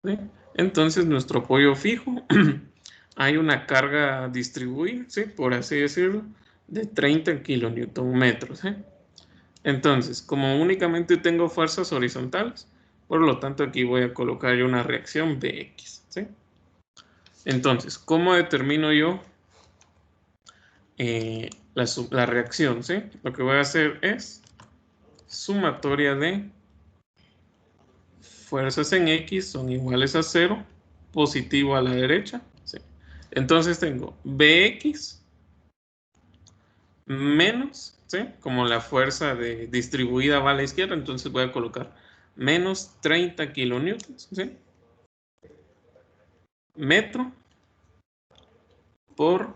¿sí? Entonces, nuestro apoyo fijo, hay una carga distribuida, ¿sí? Por así decirlo, de 30 kilonewton-metros, ¿sí? Entonces, como únicamente tengo fuerzas horizontales, por lo tanto aquí voy a colocar yo una reacción Bx, ¿sí? Entonces, ¿cómo determino yo la reacción? ¿Sí? Lo que voy a hacer es sumatoria de fuerzas en X son iguales a 0, positivo a la derecha. ¿Sí? Entonces tengo Bx menos, ¿sí? Como la fuerza distribuida va a la izquierda, entonces voy a colocar menos 30 kilonewtons, ¿sí? Metro por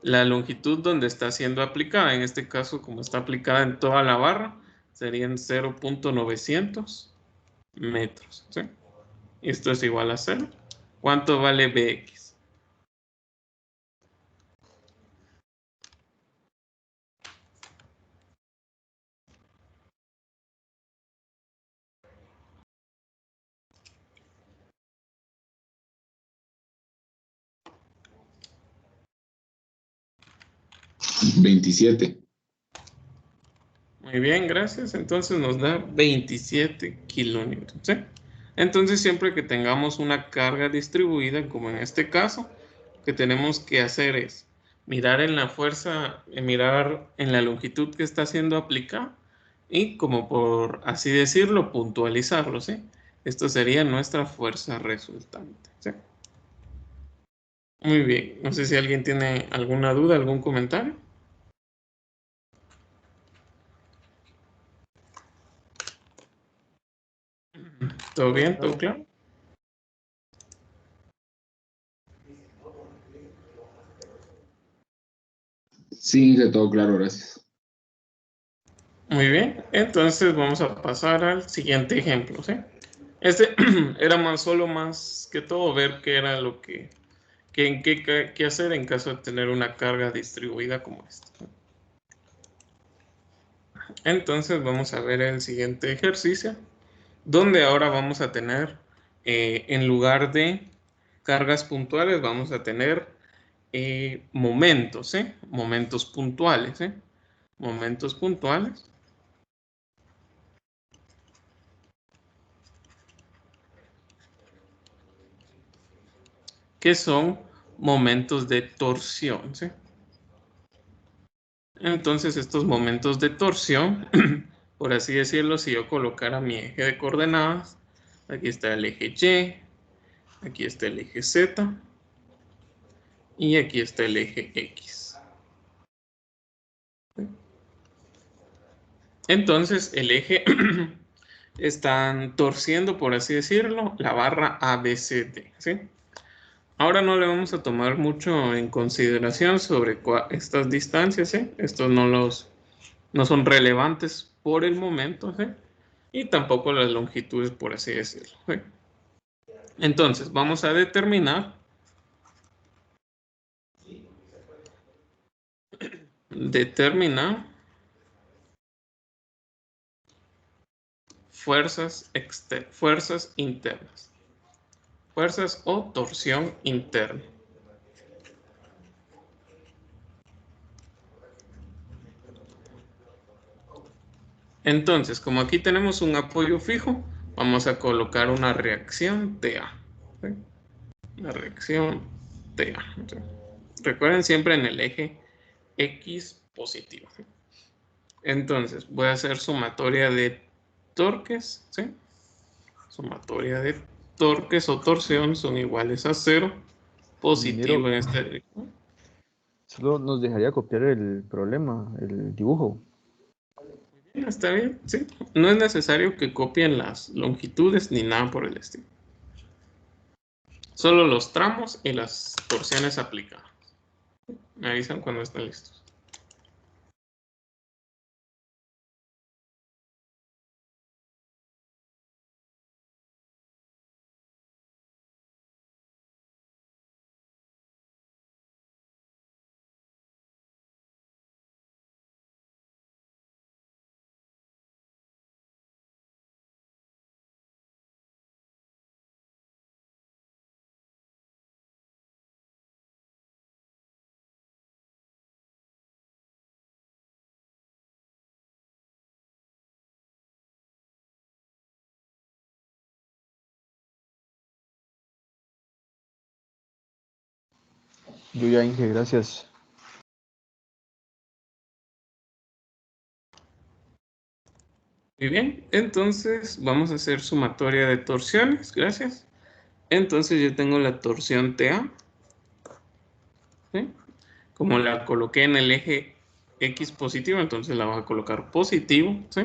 la longitud donde está siendo aplicada. En este caso, como está aplicada en toda la barra, serían 0.900 metros, ¿sí? Esto es igual a 0. ¿Cuánto vale Bx? ¿27? Muy bien, gracias. Entonces nos da 27 kilonewtons, ¿sí? Entonces siempre que tengamos una carga distribuida, como en este caso, lo que tenemos que hacer es mirar en la fuerza, mirar en la longitud que está siendo aplicada y, como por así decirlo, puntualizarlo, ¿sí? Esto sería nuestra fuerza resultante, ¿sí? Muy bien. No sé si alguien tiene alguna duda, algún comentario. ¿Todo bien? ¿Todo Claro. claro? Sí, de todo claro, gracias. Muy bien, entonces vamos a pasar al siguiente ejemplo, ¿sí? Este era más que todo ver qué era lo qué hacer en caso de tener una carga distribuida como esta. Entonces vamos a ver el siguiente ejercicio, donde ahora vamos a tener, en lugar de cargas puntuales, vamos a tener momentos, ¿sí? Momentos puntuales, ¿sí? Momentos puntuales. Que son momentos de torsión, ¿sí? Entonces, estos momentos de torsión, por así decirlo, si yo colocara mi eje de coordenadas, aquí está el eje Y, aquí está el eje Z y aquí está el eje X. Entonces, el eje están torciendo, por así decirlo, la barra ABCD, ¿sí? Ahora no le vamos a tomar mucho en consideración sobre estas distancias, ¿sí? Estos no son relevantes por el momento, ¿sí? Y tampoco las longitudes, por así decirlo, ¿sí? Entonces, vamos a determinar fuerzas internas, fuerzas o torsión interna. Entonces, como aquí tenemos un apoyo fijo, vamos a colocar una reacción TA, ¿sí? Una reacción TA, ¿sí? Recuerden siempre en el eje X positivo, ¿sí? Entonces, voy a hacer sumatoria de torques, ¿sí? Sumatoria de torques o torsión son iguales a 0, Ingeniero, positivo en esta dirección. solo nos dejaría copiar el problema, el dibujo. Está bien, sí. No es necesario que copien las longitudes ni nada por el estilo. Solo los tramos y las torsiones aplicadas. Me avisan cuando estén listos. Yo ya Inge, gracias. Muy bien, entonces vamos a hacer sumatoria de torsiones, gracias. Entonces yo tengo la torsión TA, ¿sí? Como la coloqué en el eje X positivo, entonces la voy a colocar positivo, ¿sí?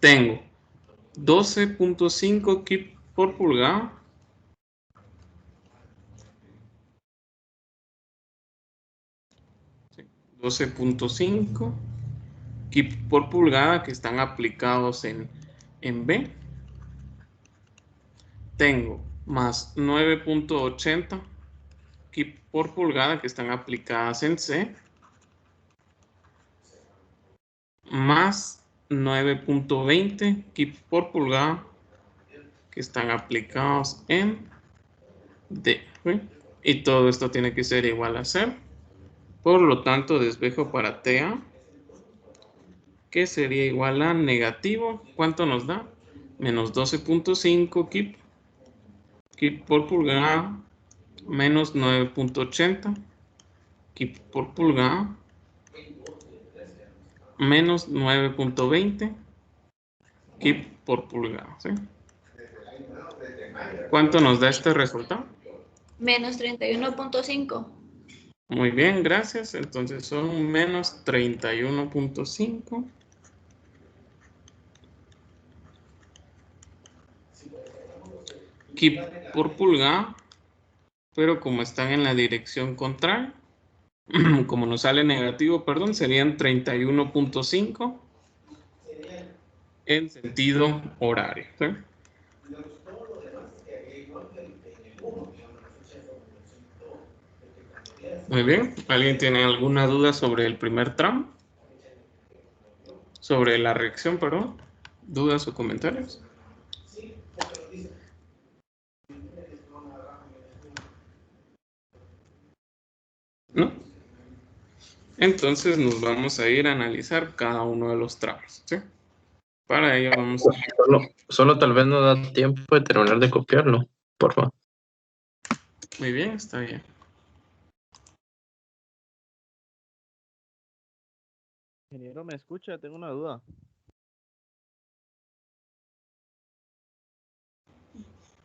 Tengo 12.5 kip por pulgada. ¿Sí? 12.5 kip por pulgada que están aplicados en B. Tengo más 9.80 kip por pulgada que están aplicadas en C. Más 9.20 kip por pulgada que están aplicados en D. ¿Sí? Y todo esto tiene que ser igual a 0. Por lo tanto, despejo para TA, que sería igual a negativo. ¿Cuánto nos da? Menos 12.5 kip por pulgada, menos 9.80 kip por pulgada, menos 9.20 kip por pulgada. ¿Sí? ¿Cuánto nos da este resultado? Menos 31.5. Muy bien, gracias. Entonces son menos 31.5 kip por pulgada, pero como están en la dirección contraria, como nos sale negativo, perdón, serían 31.5 en sentido horario. ¿Sí? Muy bien. ¿Alguien tiene alguna duda sobre el primer tramo? Sobre la reacción, perdón. ¿Dudas o comentarios? ¿No? Entonces nos vamos a ir a analizar cada uno de los tramos. ¿Sí? Para ello vamos a... Solo tal vez nos da tiempo de terminar de copiarlo, por favor. Muy bien, está bien. Ingeniero, ¿me escucha? Tengo una duda.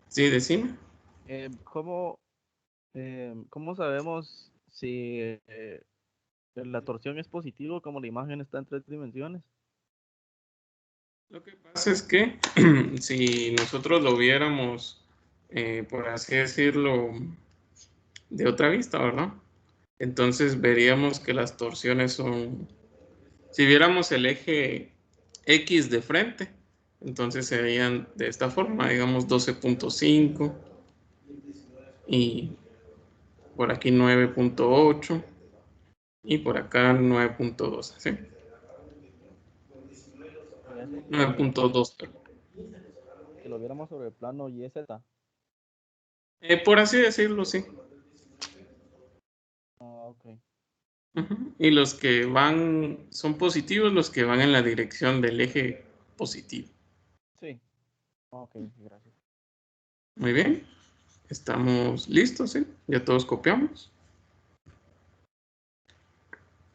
Sí, decime. ¿Cómo sabemos si la torsión es positivo como la imagen está en 3 dimensiones? Lo que pasa es que si nosotros lo viéramos, por así decirlo, de otra vista, ¿verdad? Entonces veríamos que las torsiones son, si viéramos el eje X de frente, entonces serían de esta forma, digamos 12.5 y por aquí 9.8 y por acá 9.12, ¿sí? Eso si lo viéramos, 9.2. si lo viéramos sobre el plano YZ. Por así decirlo, sí. Ah, ok. Ujú. Y los que van, son positivos, los que van en la dirección del eje positivo. Sí. Ok, gracias. Muy bien. Estamos listos, ¿sí? Ya todos copiamos.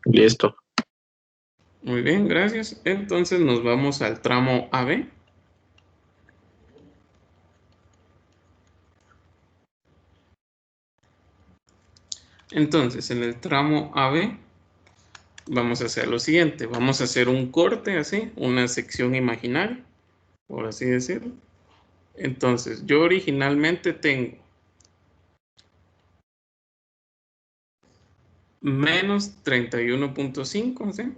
Listo. Muy bien, gracias. Entonces nos vamos al tramo AB. Entonces, en el tramo AB vamos a hacer lo siguiente. Vamos a hacer un corte así, una sección imaginaria, por así decirlo. Entonces, yo originalmente tengo menos 31.5, ¿sí?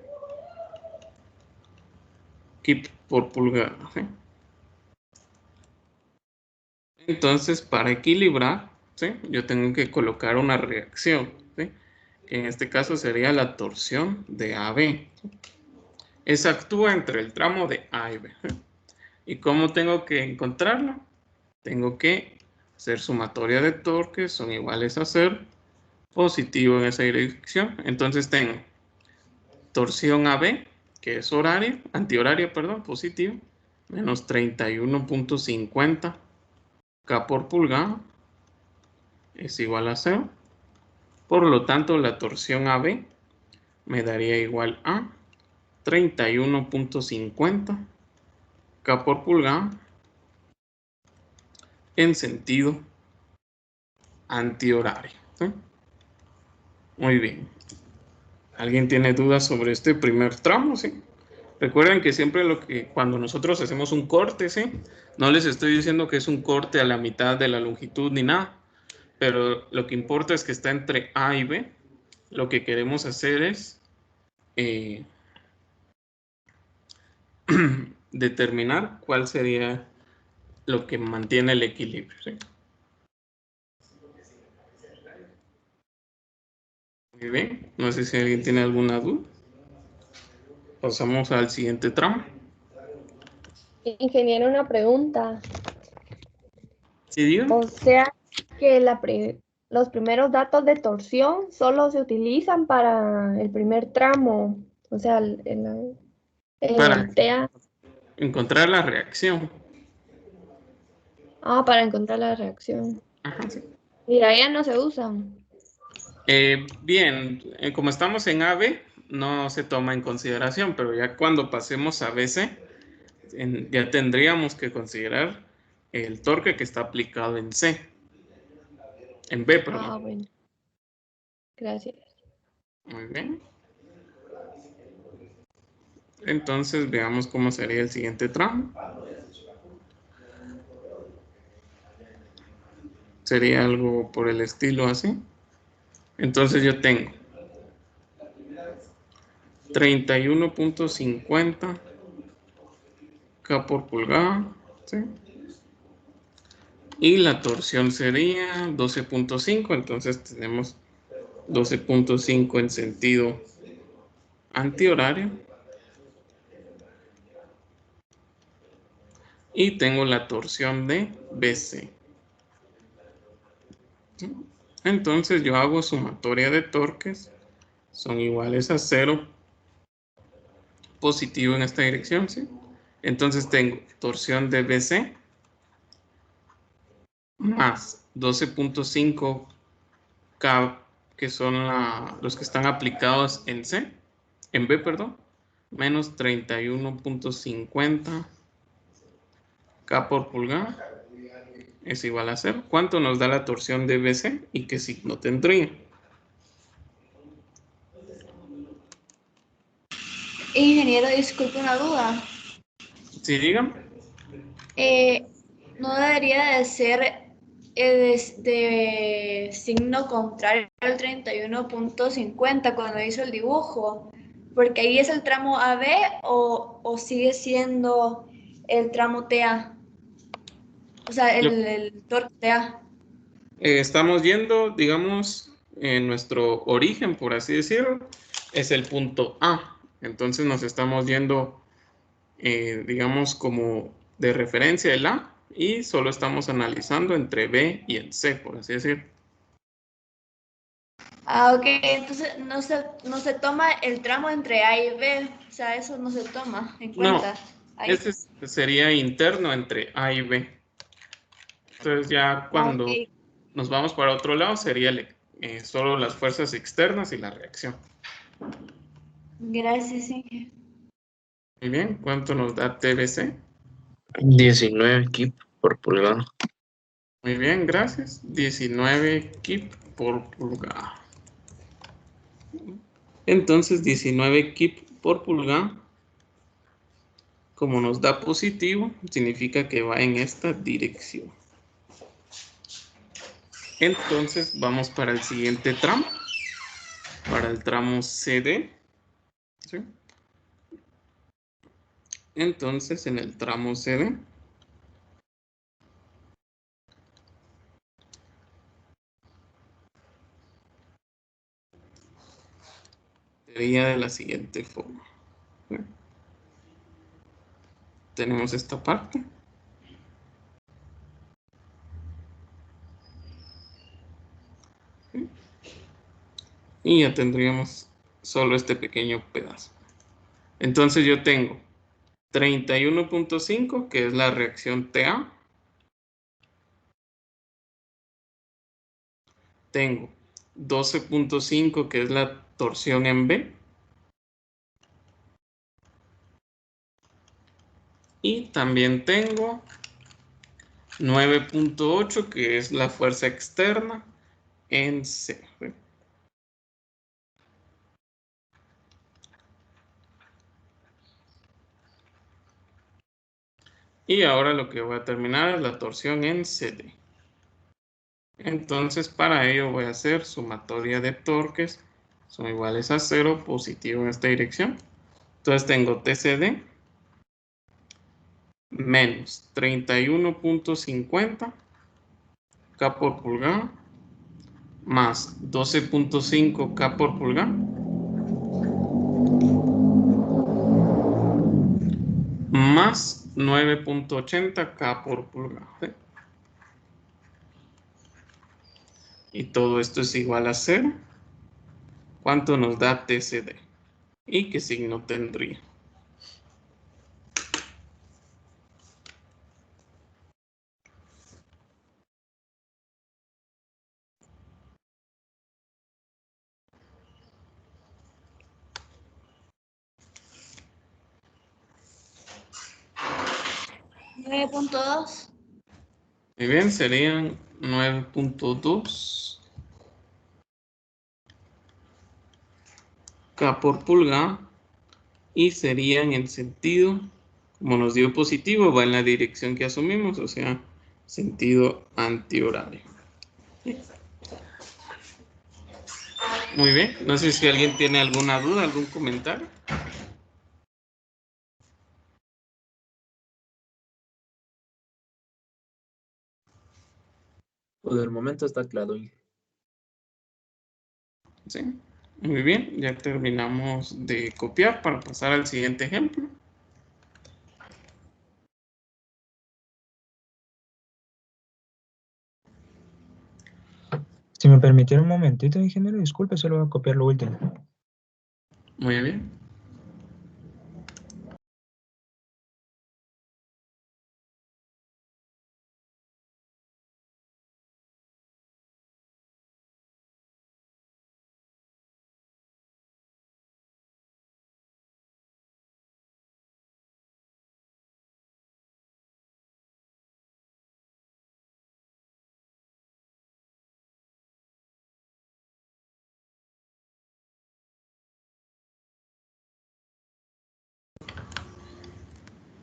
Kip por pulgada, ¿sí? Entonces, para equilibrar, ¿sí? Yo tengo que colocar una reacción, ¿sí? Que en este caso sería la torsión de AB. ¿Sí? Esa actúa entre el tramo de A y B. ¿Sí? ¿Y cómo tengo que encontrarla? Tengo que hacer sumatoria de torques, son iguales a 0, positivo en esa dirección. Entonces tengo torsión AB, que es horaria, antihoraria, perdón, positivo, menos 31.50 K por pulgada, es igual a 0, Por lo tanto, la torsión AB me daría igual a 31.50 K por pulgada en sentido antihorario. ¿Sí? Muy bien. ¿Alguien tiene dudas sobre este primer tramo? ¿Sí? Recuerden que siempre cuando nosotros hacemos un corte, ¿sí? No les estoy diciendo que es un corte a la mitad de la longitud ni nada, pero lo que importa es que está entre A y B. Lo que queremos hacer es determinar cuál sería lo que mantiene el equilibrio. ¿Sí? Muy bien, no sé si alguien tiene alguna duda. Pasamos al siguiente tramo. Ingeniero, una pregunta. ¿Sí, digan? O sea que los primeros datos de torsión solo se utilizan para el primer tramo, o sea, en Para el TA. encontrar la reacción. Ah, para encontrar la reacción. Ajá, sí. Mira, ya no se usan. Bien, como estamos en AB, no se toma en consideración, pero ya cuando pasemos a BC, ya tendríamos que considerar el torque que está aplicado en C, en B, perdón. Ah, bueno. Gracias. Muy bien. Entonces veamos cómo sería el siguiente tramo. Sería algo por el estilo así. Entonces yo tengo 31.50 K por pulgada, ¿sí? Y la torsión sería 12.5, entonces tenemos 12.5 en sentido antihorario. Y tengo la torsión de BC. ¿Sí? Entonces yo hago sumatoria de torques, son iguales a 0, positivo en esta dirección, ¿sí? Entonces tengo torsión de BC más 12.5 K, que son los que están aplicados en C, en B, perdón, menos 31.50 K por pulgada es igual a 0. ¿Cuánto nos da la torsión de BC y qué signo tendría? Ingeniero, disculpe una duda. Sí, dígame. ¿No debería de ser de signo contrario al 31.50 cuando hizo el dibujo? Porque ahí es el tramo AB o sigue siendo el tramo TA, o sea, el torque TA. Estamos yendo, digamos, en nuestro origen, por así decirlo, es el punto A. Entonces nos estamos yendo, digamos, como de referencia el A y solo estamos analizando entre B y el C, por así decirlo. Ah, ok, entonces no se toma el tramo entre A y B, o sea, eso no se toma en No, cuenta. Ahí. este sería interno entre A y B. Entonces ya Ah, cuando ok, nos vamos para otro lado sería solo las fuerzas externas y la reacción. gracias, ingeniero. Muy bien, ¿cuánto nos da TBC? 19 kip por pulgada. Muy bien, gracias. 19 kip por pulgada. Entonces 19 kip por pulgada, como nos da positivo, significa que va en esta dirección. Entonces vamos para el siguiente tramo, para el tramo CD. ¿Sí? Entonces en el tramo CD sería de la siguiente forma. ¿Sí? Tenemos esta parte. ¿Sí? Y ya tendríamos solo este pequeño pedazo. Entonces yo tengo 31.5, que es la reacción TA. Tengo 12.5, que es la torsión en B. Y también tengo 9.8, que es la fuerza externa en C. Y ahora lo que voy a terminar es la torsión en CD. Entonces, para ello voy a hacer sumatoria de torques. Son iguales a 0, positivo en esta dirección. Entonces tengo TCD menos 31.50 K por pulgada más 12.5 K por pulgada más 9.80 K por pulgada. ¿Sí? Y todo esto es igual a 0. ¿Cuánto nos da TCD? ¿Y qué signo tendría? $9.2. Muy bien, serían 9.2 K por pulgada y sería en el sentido, como nos dio positivo, va en la dirección que asumimos, o sea, sentido antihorario. Muy bien, no sé si alguien tiene alguna duda, algún comentario. Por el momento está claro. Sí, muy bien, ya terminamos de copiar para pasar al siguiente ejemplo. Si me permitiera un momentito, ingeniero, disculpe, solo voy a copiar lo último. Muy bien.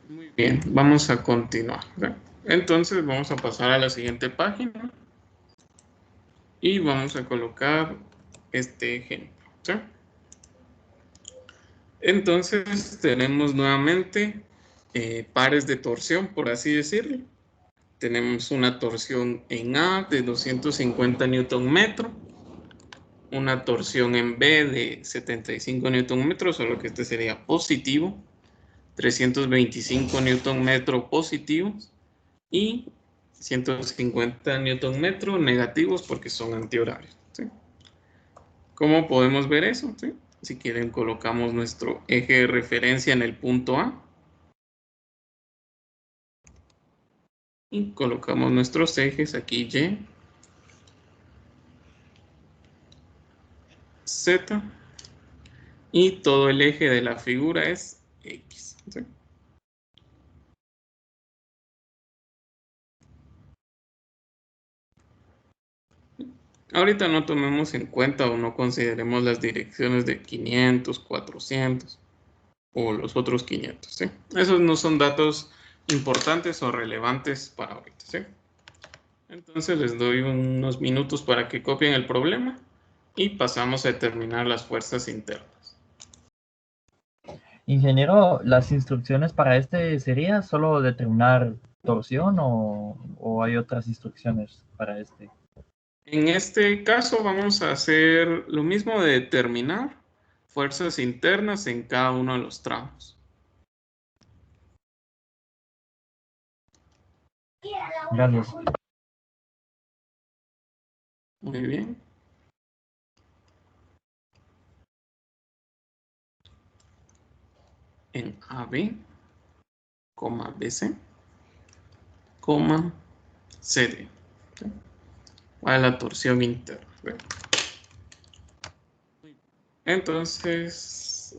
Muy bien, vamos a continuar. ¿Sí? Entonces vamos a pasar a la siguiente página y vamos a colocar este ejemplo. ¿Sí? Entonces tenemos nuevamente pares de torsión, por así decirlo. Tenemos una torsión en A de 250 Nm, una torsión en B de 75 Nm, solo que este sería positivo, 325 Nm positivos y 150 Nm negativos porque son antihorarios. ¿Sí? ¿Cómo podemos ver eso? ¿Sí? Si quieren, colocamos nuestro eje de referencia en el punto A. Y colocamos nuestros ejes aquí Y, Z, y todo el eje de la figura es X. ¿Sí? Ahorita no tomemos en cuenta o no consideremos las direcciones de 500, 400 o los otros 500. ¿Sí? Esos no son datos importantes o relevantes para ahorita. ¿Sí? Entonces les doy unos minutos para que copien el problema y pasamos a determinar las fuerzas internas. Ingeniero, las instrucciones para este sería solo determinar torsión o hay otras instrucciones para este. En este caso vamos a hacer lo mismo de determinar fuerzas internas en cada uno de los tramos. Gracias. Muy bien. En AB, BC, CD. ¿Sí? ¿Cuál es la torsión interna? Entonces,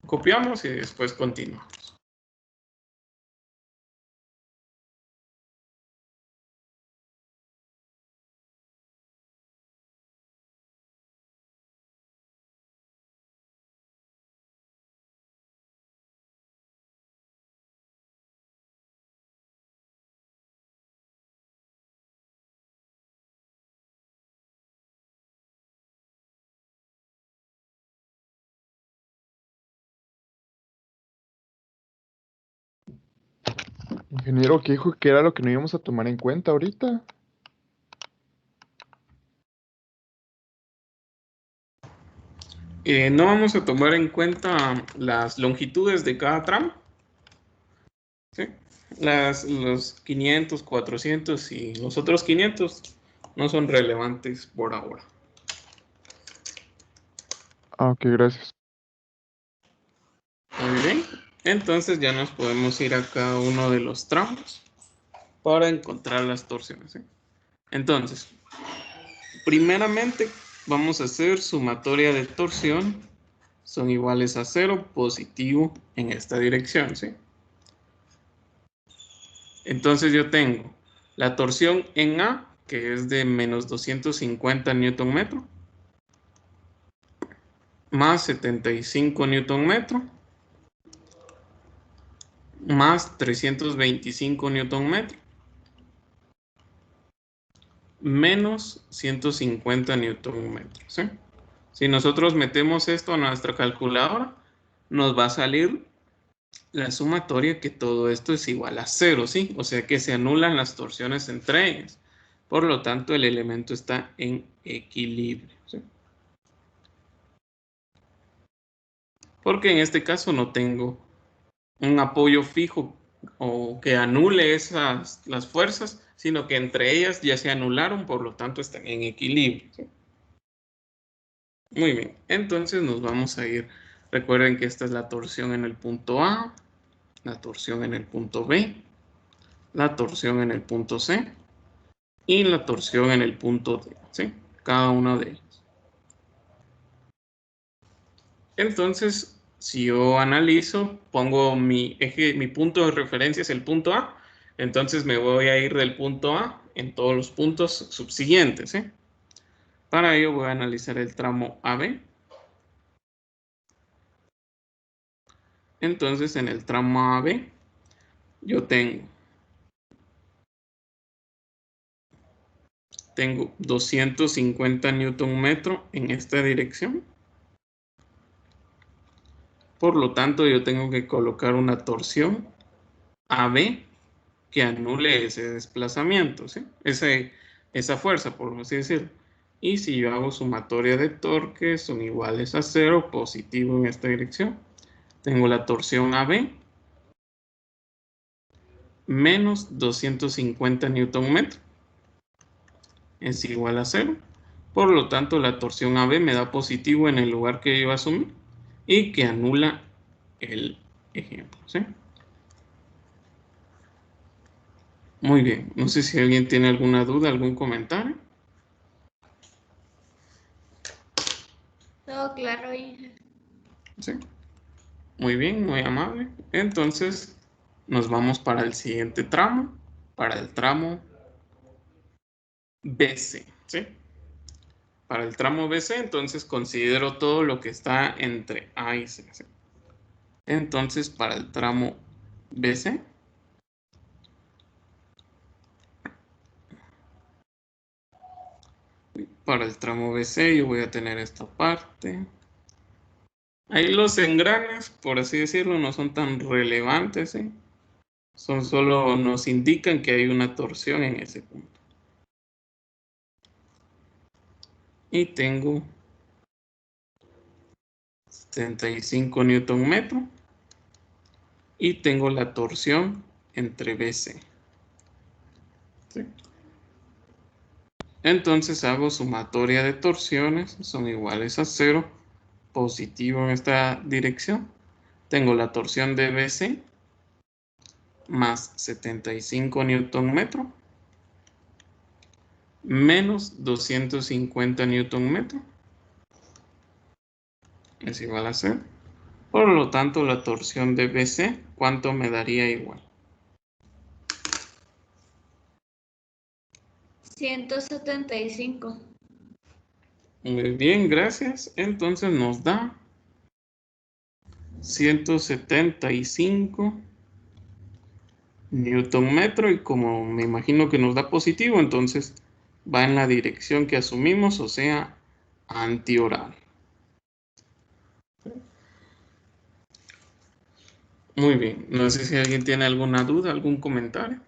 copiamos y después continuamos. Ingeniero, ¿qué dijo que era lo que no íbamos a tomar en cuenta ahorita? No vamos a tomar en cuenta las longitudes de cada tramo. ¿Sí? Los 500, 400 y los otros 500 no son relevantes por ahora. Ah, ok, gracias. Muy bien. Entonces ya nos podemos ir a cada uno de los tramos para encontrar las torsiones. ¿Sí? Entonces, primeramente vamos a hacer sumatoria de torsión. Son iguales a 0, positivo en esta dirección. ¿Sí? Entonces yo tengo la torsión en A, que es de menos 250 Newton metro, más 75 Newton metro, más 325 Newton metro, menos 150 Newton metro. ¿Sí? Si nosotros metemos esto a nuestra calculadora, nos va a salir la sumatoria que todo esto es igual a 0, ¿sí? O sea que se anulan las torsiones entre ellas. Por lo tanto, el elemento está en equilibrio, ¿sí? Porque en este caso no tengo un apoyo fijo o que anule las fuerzas, sino que entre ellas ya se anularon, por lo tanto están en equilibrio, ¿sí? Muy bien, entonces nos vamos a ir. Recuerden que esta es la torsión en el punto A, la torsión en el punto B, la torsión en el punto C y la torsión en el punto D, ¿sí? Cada una de ellas. Entonces, si yo analizo, pongo mi punto de referencia es el punto A, entonces me voy a ir del punto A en todos los puntos subsiguientes, ¿sí? Para ello voy a analizar el tramo AB. Entonces, en el tramo AB, yo tengo 250 Newton metro en esta dirección. Por lo tanto, yo tengo que colocar una torsión AB que anule ese desplazamiento, ¿sí? Esa fuerza, por así decirlo. Y si yo hago sumatoria de torques, son iguales a 0, positivo en esta dirección. Tengo la torsión AB menos 250 Newton metro. Es igual a 0. Por lo tanto, la torsión AB me da positivo en el lugar que yo asumí y que anula el ejemplo, ¿sí? Muy bien. No sé si alguien tiene alguna duda, algún comentario. Todo claro, Inge. ¿Sí? Muy bien, muy amable. Entonces, nos vamos para el siguiente tramo, para el tramo BC, ¿sí? Para el tramo BC, entonces considero todo lo que está entre A y C, ¿sí? Entonces, para el tramo BC, yo voy a tener esta parte. Ahí los engranes, por así decirlo, no son tan relevantes, ¿sí? Solo nos indican que hay una torsión en ese punto. Y tengo 75 Newton metro. Y tengo la torsión entre BC. ¿Sí? Entonces hago sumatoria de torsiones, son iguales a 0, positivo en esta dirección. Tengo la torsión de BC más 75 Newton metro menos 250 Newton metro es igual a 0. Por lo tanto, la torsión de BC, ¿cuánto me daría igual? 175. Muy bien, gracias. Entonces nos da 175 newton metro, y como me imagino que nos da positivo, entonces va en la dirección que asumimos, o sea, antihorario. Muy bien, no sé si alguien tiene alguna duda, algún comentario.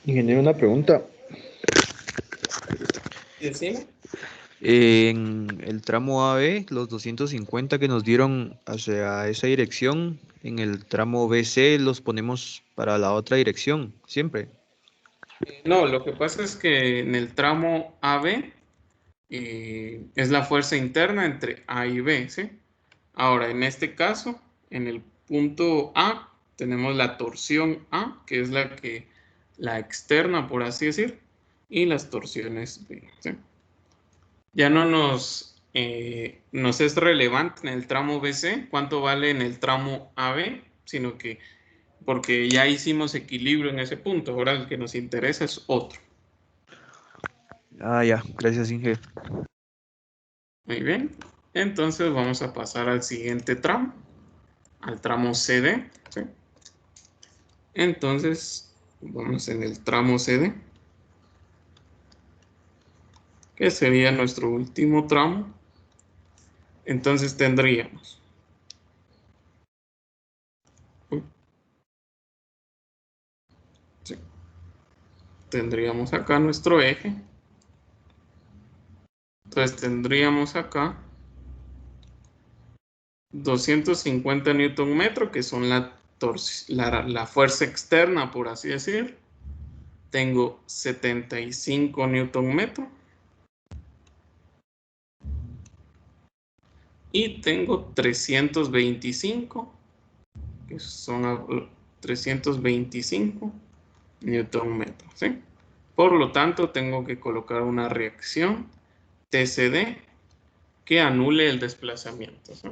Ingeniero, una pregunta. Decime. En el tramo AB, los 250 que nos dieron hacia esa dirección, en el tramo BC los ponemos para la otra dirección, siempre. No, lo que pasa es que en el tramo AB es la fuerza interna entre A y B, ¿sí? Ahora, en este caso, en el punto A, tenemos la torsión A, que es la externa, por así decir, y las torsiones B, ¿sí? Ya no nos es relevante en el tramo BC cuánto vale en el tramo AB, sino que porque ya hicimos equilibrio en ese punto, ahora el que nos interesa es otro. Ah, ya, gracias, Inge. Muy bien, entonces vamos a pasar al siguiente tramo, al tramo CD, ¿sí? Entonces, vamos en el tramo CD, que sería nuestro último tramo. Entonces tendríamos sí, tendríamos acá nuestro eje. Entonces tendríamos acá 250 newton metro, que son la fuerza externa, por así decir. Tengo 75 newton metro. Y tengo 325, que son 325 newton metro, ¿sí? Por lo tanto, tengo que colocar una reacción TCD que anule el desplazamiento, ¿sí?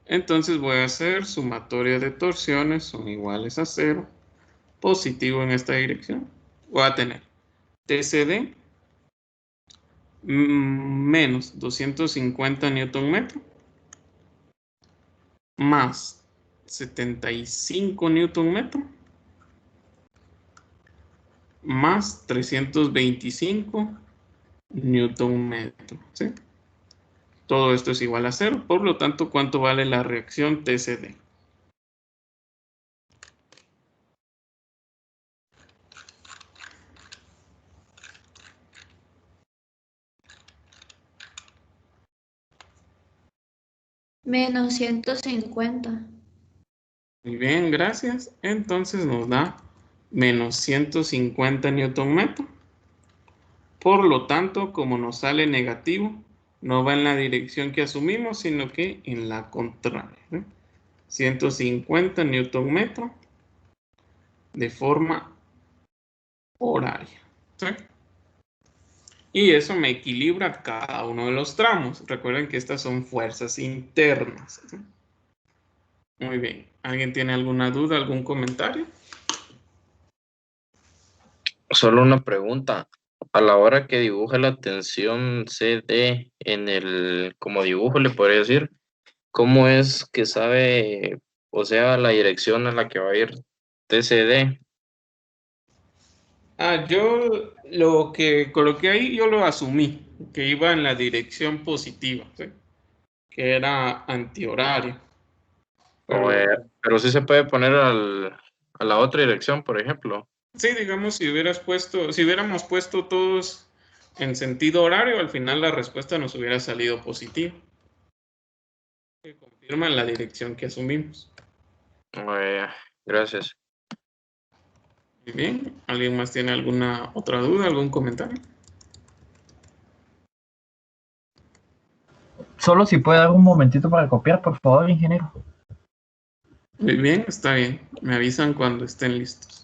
Entonces voy a hacer sumatoria de torsiones, son iguales a 0, positivo en esta dirección. Voy a tener TCD menos 250 newton metro más 75 newton metro más 325 newton metro, ¿sí? Todo esto es igual a 0, por lo tanto, ¿cuánto vale la reacción TCD? Menos 150. Muy bien, gracias. Entonces nos da menos 150 newton metro. Por lo tanto, como nos sale negativo, no va en la dirección que asumimos, sino que en la contraria, ¿sí? 150 newton metro de forma horaria, ¿sí? Y eso me equilibra cada uno de los tramos. Recuerden que estas son fuerzas internas, ¿sí? Muy bien. ¿Alguien tiene alguna duda, algún comentario? Solo una pregunta. A la hora que dibuje la tensión CD en el, como dibujo le podría decir, ¿cómo es que sabe, o sea, la dirección a la que va a ir TCD? Yo lo que coloqué ahí, yo lo asumí, que iba en la dirección positiva, ¿sí? Que era antihorario. O, Pero pero sí se puede poner a la otra dirección, por ejemplo. sí, digamos, si hubiéramos puesto todos en sentido horario, al final la respuesta nos hubiera salido positiva. Que confirma la dirección que asumimos. Gracias. Muy bien. ¿Alguien más tiene alguna otra duda, algún comentario? Solo si puede dar un momentito para copiar, por favor, ingeniero. Muy bien, está bien. Me avisan cuando estén listos.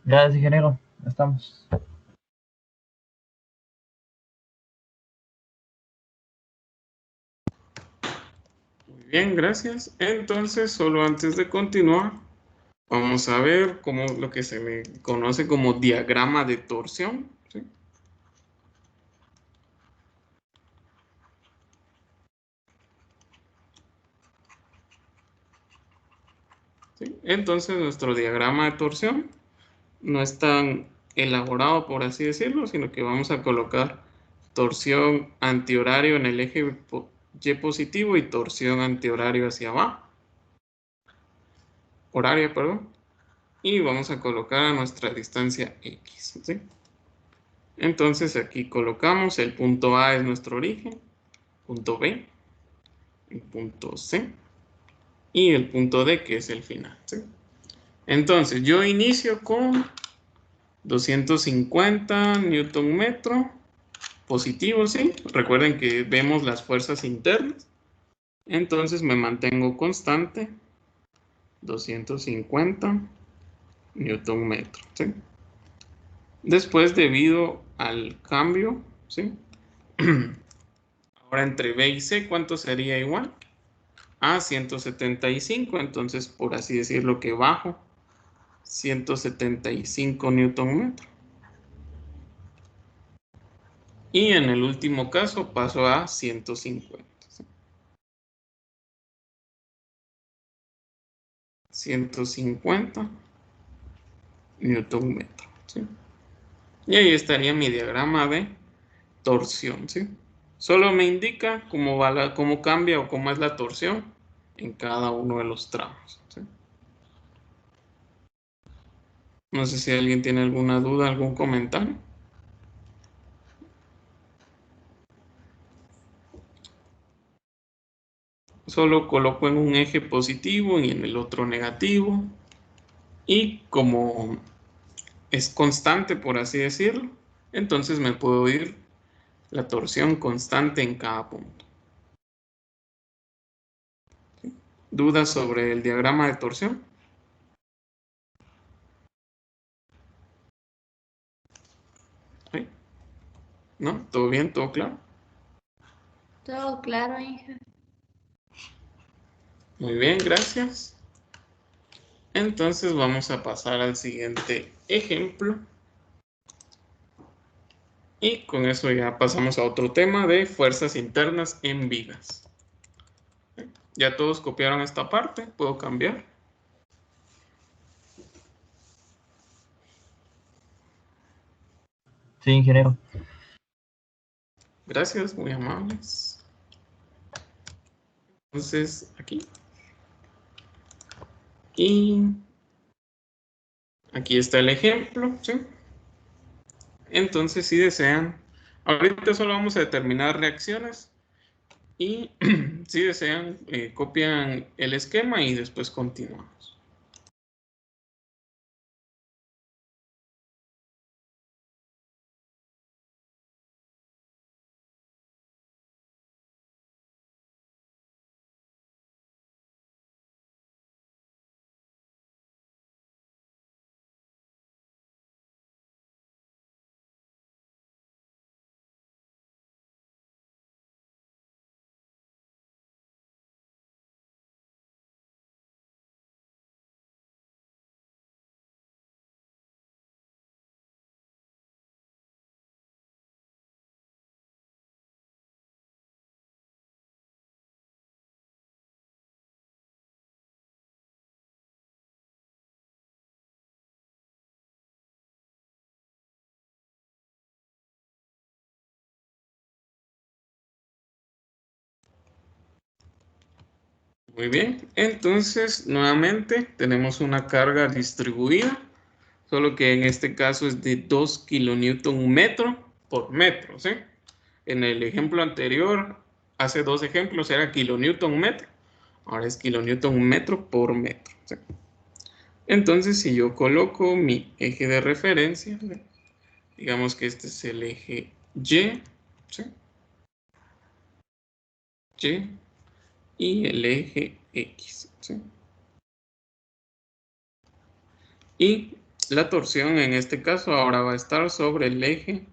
Gracias, ingeniero. Estamos. Muy bien, gracias. Entonces, solo antes de continuar, vamos a ver cómo lo que se le conoce como diagrama de torsión. ¿Sí? ¿Sí? Entonces, nuestro diagrama de torsión no es tan elaborado, por así decirlo, sino que vamos a colocar torsión antihorario en el eje Y positivo y torsión antihorario hacia abajo, horaria, perdón, y vamos a colocar a nuestra distancia X, ¿sí? Entonces aquí colocamos el punto A es nuestro origen, punto B, el punto C y el punto D que es el final, ¿sí? Entonces yo inicio con 250 newton metro positivo, ¿sí? Recuerden que vemos las fuerzas internas. Entonces me mantengo constante, 250 newton metro, ¿sí? Después, debido al cambio, ¿sí? Ahora entre B y C, ¿cuánto sería igual? A 175, entonces por así decirlo que bajo 175 newton metro. Y en el último caso paso a 150. ¿Sí? 150 newton metro. ¿Sí? Y ahí estaría mi diagrama de torsión. ¿Sí? Solo me indica cómo, cómo cambia o cómo es la torsión en cada uno de los tramos. ¿Sí? No sé si alguien tiene alguna duda, algún comentario. Solo coloco en un eje positivo y en el otro negativo. Y como es constante, por así decirlo, entonces me puedo ir la torsión constante en cada punto. ¿Dudas sobre el diagrama de torsión? ¿Sí? ¿No? ¿Todo bien? ¿Todo claro? Todo claro, hija. Muy bien, gracias. Entonces vamos a pasar al siguiente ejemplo. Y con eso ya pasamos a otro tema de fuerzas internas en vigas. ¿Ya todos copiaron esta parte? ¿Puedo cambiar? Sí, ingeniero. Gracias, muy amables. Entonces, aquí. Y aquí está el ejemplo, ¿sí? Entonces, si desean, ahorita solo vamos a determinar reacciones y si desean, copian el esquema y después continuamos. Muy bien, entonces nuevamente tenemos una carga distribuida, solo que en este caso es de 2 kilonewton metro por metro, ¿sí? En el ejemplo anterior, hace 2 ejemplos, era kilonewton metro, ahora es kilonewton metro por metro, ¿sí? Entonces, si yo coloco mi eje de referencia, digamos que este es el eje Y, ¿sí? Y y el eje X, ¿sí? Y la torsión en este caso ahora va a estar sobre el eje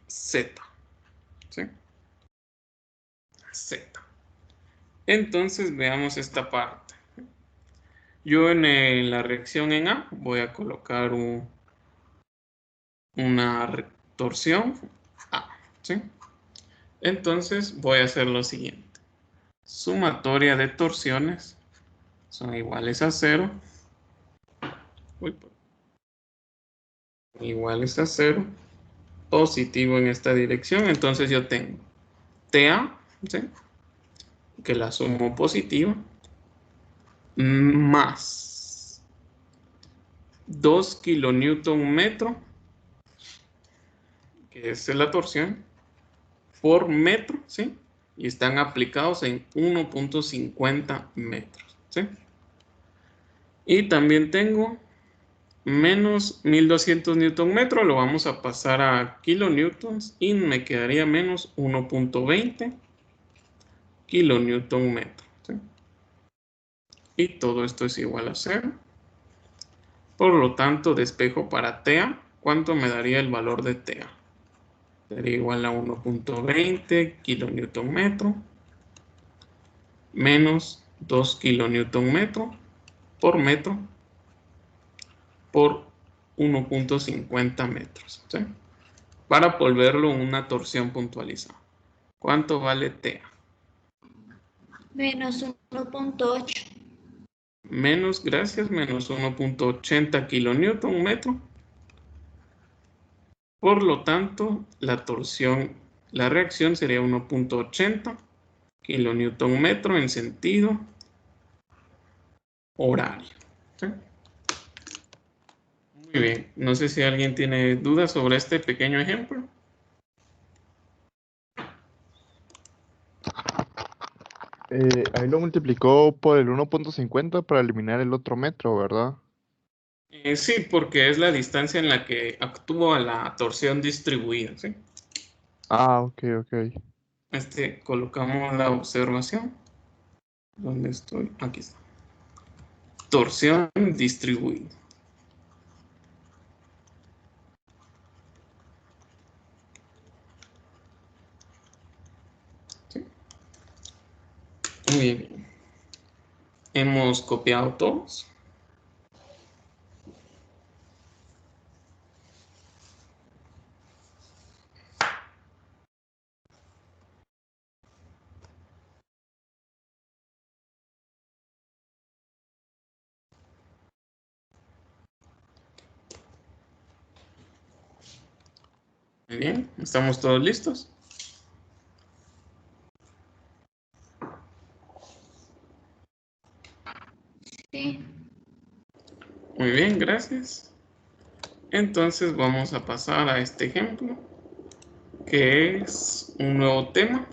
Z, ¿sí? Z. Entonces veamos esta parte. Yo en la reacción en A voy a colocar una torsión A, ¿sí? Entonces voy a hacer lo siguiente. Sumatoria de torsiones son iguales a 0. Iguales a 0. Positivo en esta dirección. Entonces yo tengo TA, ¿sí? Que la sumo positiva, más 2 kilonewton metro, que es la torsión, por metro, ¿sí? Y están aplicados en 1.50 metros, ¿sí? Y también tengo menos 1200 newton metro, lo vamos a pasar a kilonewtons y me quedaría menos 1.20 kilonewton metro, ¿sí? Y todo esto es igual a 0. Por lo tanto, despejo para TA, ¿cuánto me daría el valor de TA? Sería igual a 1.20 kilonewton metro menos 2 kilonewton metro por 1.50 metros, ¿sí? Para volverlo una torsión puntualizada. ¿Cuánto vale TA? Menos 1.8. Menos, gracias, menos 1.80 kilonewton metro. Por lo tanto, la reacción sería 1.80 kilonewton metro en sentido horario, ¿sí? Muy bien, no sé si alguien tiene dudas sobre este pequeño ejemplo. Ahí lo multiplicó por el 1.50 para eliminar el otro metro, ¿verdad? Sí, porque es la distancia en la que actúa la torsión distribuida, ¿sí? Ah, ok, ok. Colocamos la observación. ¿Dónde estoy? Aquí está. Torsión distribuida. ¿Sí? Muy bien. Hemos copiado todos. Muy bien, ¿estamos todos listos? Sí. Muy bien, gracias. Entonces vamos a pasar a este ejemplo, que es un nuevo tema,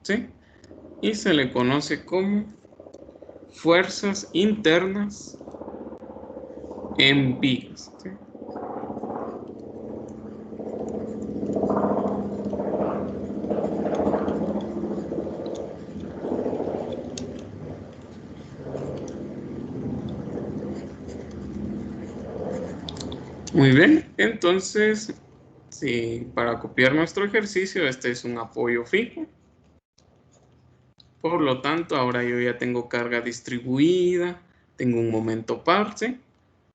¿sí? Y se le conoce como fuerzas internas en vigas, ¿sí? Muy bien, entonces, sí, para copiar nuestro ejercicio, este es un apoyo fijo. Por lo tanto, ahora yo ya tengo carga distribuida, tengo un momento par, ¿sí?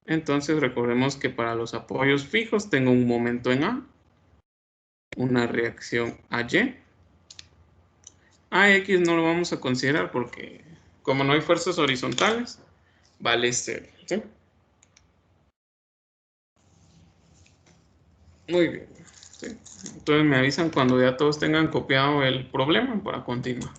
Entonces recordemos que para los apoyos fijos tengo un momento en A, una reacción a Y. A X no lo vamos a considerar porque como no hay fuerzas horizontales, vale 0, ¿sí? Muy bien, ¿sí? Entonces me avisan cuando ya todos tengan copiado el problema para continuar.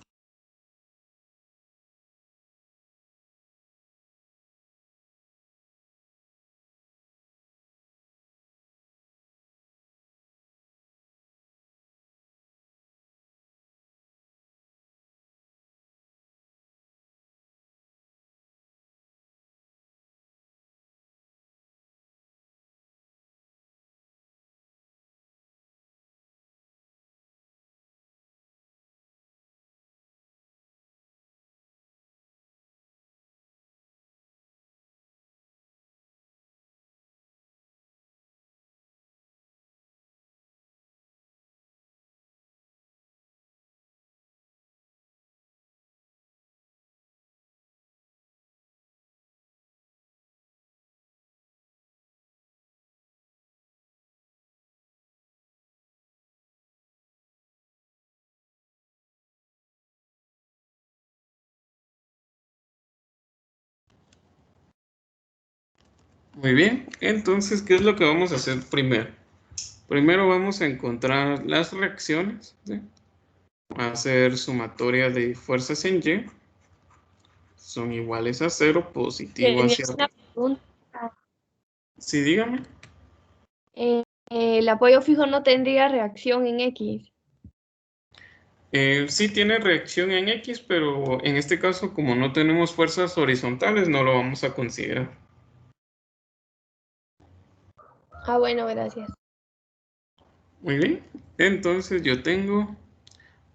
Muy bien, entonces, ¿qué es lo que vamos a hacer primero? Primero vamos a encontrar las reacciones, ¿sí? Va a ser sumatoria de fuerzas en Y. Son iguales a 0, positivo Tenía hacia una arriba. pregunta. Sí, dígame. El apoyo fijo no tendría reacción en X. Sí tiene reacción en X, pero en este caso, como no tenemos fuerzas horizontales, no lo vamos a considerar. Ah, bueno, gracias. Muy bien, entonces yo tengo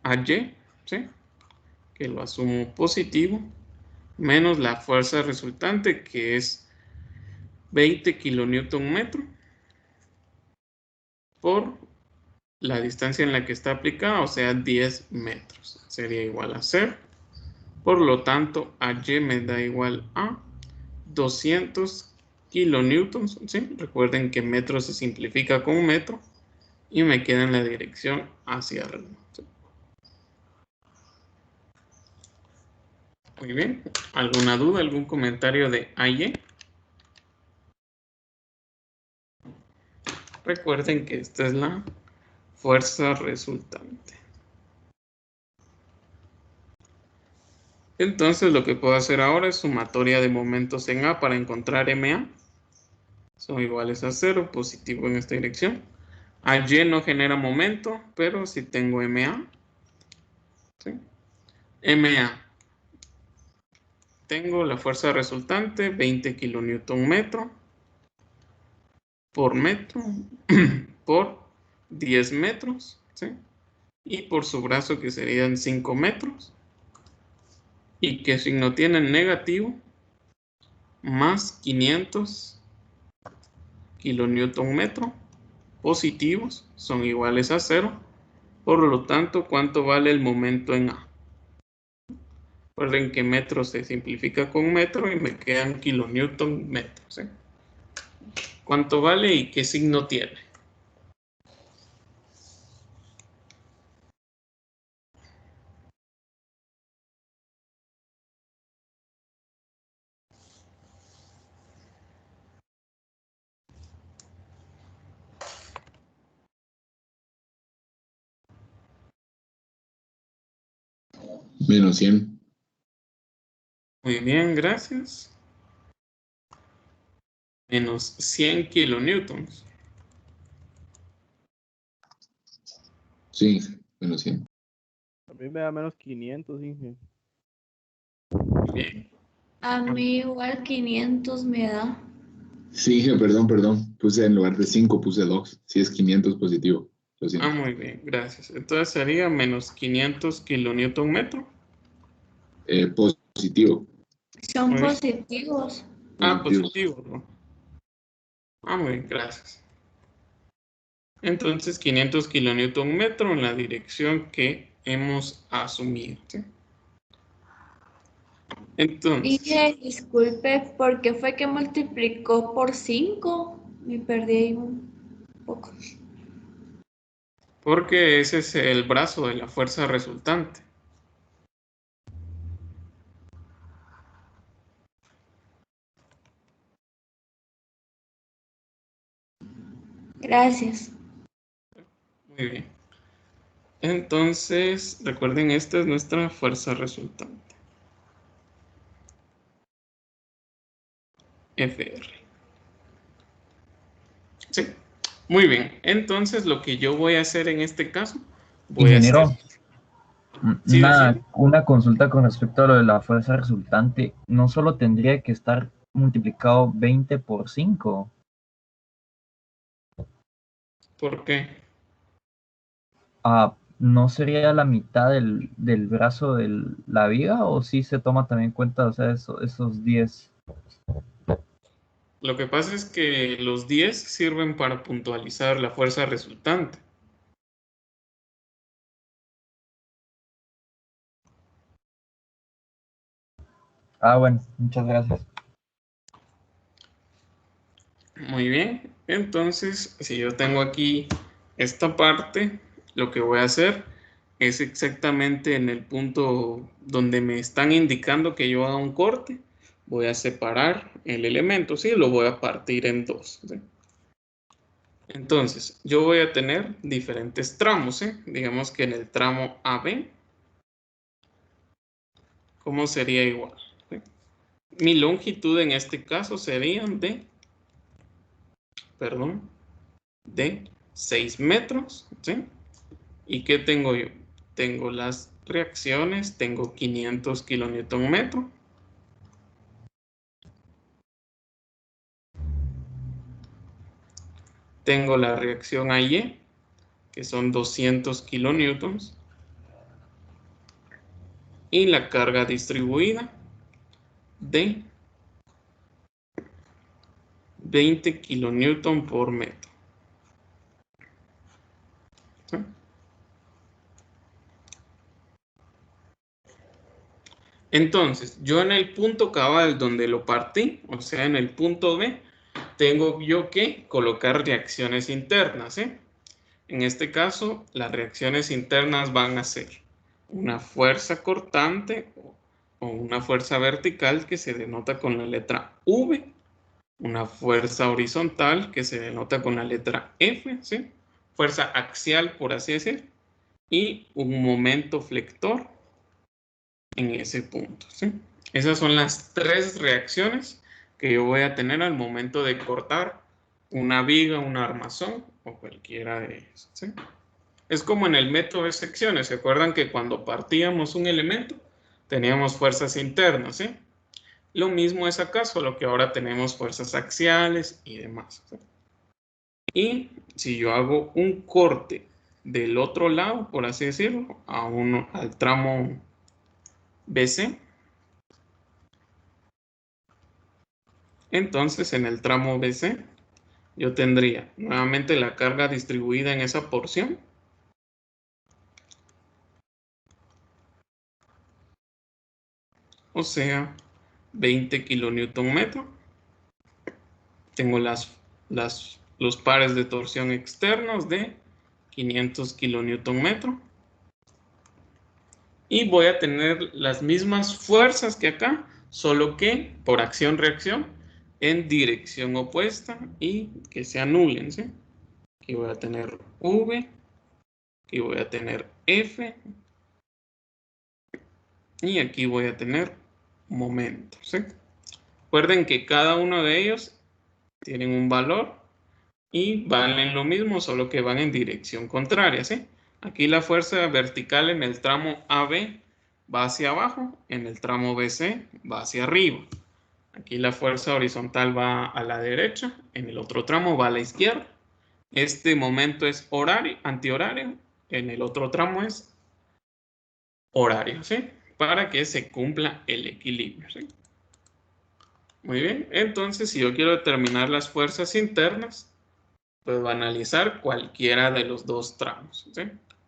a Y, ¿sí? Que lo asumo positivo, menos la fuerza resultante, que es 20 kilonewton metro, por la distancia en la que está aplicada, o sea, 10 metros. Sería igual a 0. Por lo tanto, a Y me da igual a 200 kilonewtons, ¿sí? Recuerden que metro se simplifica con metro y me queda en la dirección hacia arriba, ¿sí? Muy bien. ¿Alguna duda, algún comentario de AY? Recuerden que esta es la fuerza resultante. Entonces lo que puedo hacer ahora es sumatoria de momentos en A para encontrar MA. Son iguales a 0, positivo en esta dirección. AY no genera momento, pero sí tengo MA. ¿Sí? MA. Tengo la fuerza resultante, 20 kilonewton metro por metro por 10 metros, ¿sí? Y por su brazo, que serían 5 metros. Y que signo tienen negativo, más 500 kilonewton metro positivos son iguales a 0. Por lo tanto, ¿cuánto vale el momento en A? Recuerden que metro se simplifica con metro y me quedan kilonewton metros, ¿sí? ¿Cuánto vale y qué signo tiene? Menos 100. Muy bien, gracias. Menos 100 kilonewtons. Sí, menos 100. A mí me da menos 500, Inge. Muy bien. A mí igual 500 me da. Sí, perdón. Puse en lugar de 5, puse 2. Sí, es 500 positivo. Lo siento. Muy bien, gracias. Entonces sería menos 500 kilonewton metro. Positivo. Son Muy bien. positivos. Positivo, ¿no? Muy bien, gracias. Entonces 500 kilonewton metro en la dirección que hemos asumido, ¿sí? Entonces, Dije, disculpe, ¿por qué fue que multiplicó por 5? Me perdí ahí un poco. porque ese es el brazo de la fuerza resultante. Gracias. Muy bien. Entonces, recuerden, esta es nuestra fuerza resultante. FR. ¿Sí? Muy bien. Entonces, lo que yo voy a hacer en este caso, voy a hacer... Ingeniero, Sí, decime. una consulta con respecto a lo de la fuerza resultante. No solo tendría que estar multiplicado 20 por 5. ¿Por qué? ¿No sería la mitad del brazo de la viga o sí se toma también en cuenta, o sea, esos 10? Lo que pasa es que los 10 sirven para puntualizar la fuerza resultante. Bueno, muchas gracias. Muy bien. Entonces, si yo tengo aquí esta parte, lo que voy a hacer es exactamente en el punto donde me están indicando que yo haga un corte. voy a separar el elemento, ¿sí? Lo voy a partir en dos, ¿sí? Entonces, yo voy a tener diferentes tramos, ¿sí? Digamos que en el tramo AB, ¿cómo sería igual? ¿Sí? Mi longitud en este caso sería de 6 metros, ¿sí? ¿Y qué tengo yo? Tengo las reacciones, tengo 500 kilonewton metro. Tengo la reacción AY, que son 200 kilonewtons. Y la carga distribuida de 20 kilonewton por metro. ¿Sí? Entonces, yo en el punto cabal donde lo partí, o sea, en el punto B, tengo yo que colocar reacciones internas, ¿sí? En este caso, las reacciones internas van a ser una fuerza cortante o una fuerza vertical que se denota con la letra V, una fuerza horizontal que se denota con la letra F, ¿sí? Fuerza axial, por así decir, y un momento flector en ese punto, ¿sí? Esas son las tres reacciones que yo voy a tener al momento de cortar una viga, un armazón o cualquiera de ellos, ¿sí? Es como en el método de secciones. ¿Se acuerdan que cuando partíamos un elemento teníamos fuerzas internas, ¿sí? Lo mismo es acá, solo que ahora tenemos fuerzas axiales y demás, ¿sí? Y si yo hago un corte del otro lado, por así decirlo, al tramo BC, entonces en el tramo BC yo tendría nuevamente la carga distribuida en esa porción. O sea, 20 kilonewton metro. Tengo los pares de torsión externos de 500 kilonewton metro. Y voy a tener las mismas fuerzas que acá, solo que por acción-reacción en dirección opuesta y que se anulen, ¿sí? Aquí voy a tener V, aquí voy a tener F y aquí voy a tener momento, ¿sí? Recuerden que cada uno de ellos tienen un valor y valen lo mismo, solo que van en dirección contraria, ¿sí? Aquí la fuerza vertical en el tramo AB va hacia abajo, en el tramo BC va hacia arriba. Aquí la fuerza horizontal va a la derecha, en el otro tramo va a la izquierda. Este momento es horario, antihorario, en el otro tramo es horario, ¿sí? Para que se cumpla el equilibrio, ¿sí? Muy bien, entonces si yo quiero determinar las fuerzas internas, puedo analizar cualquiera de los dos tramos, ¿sí?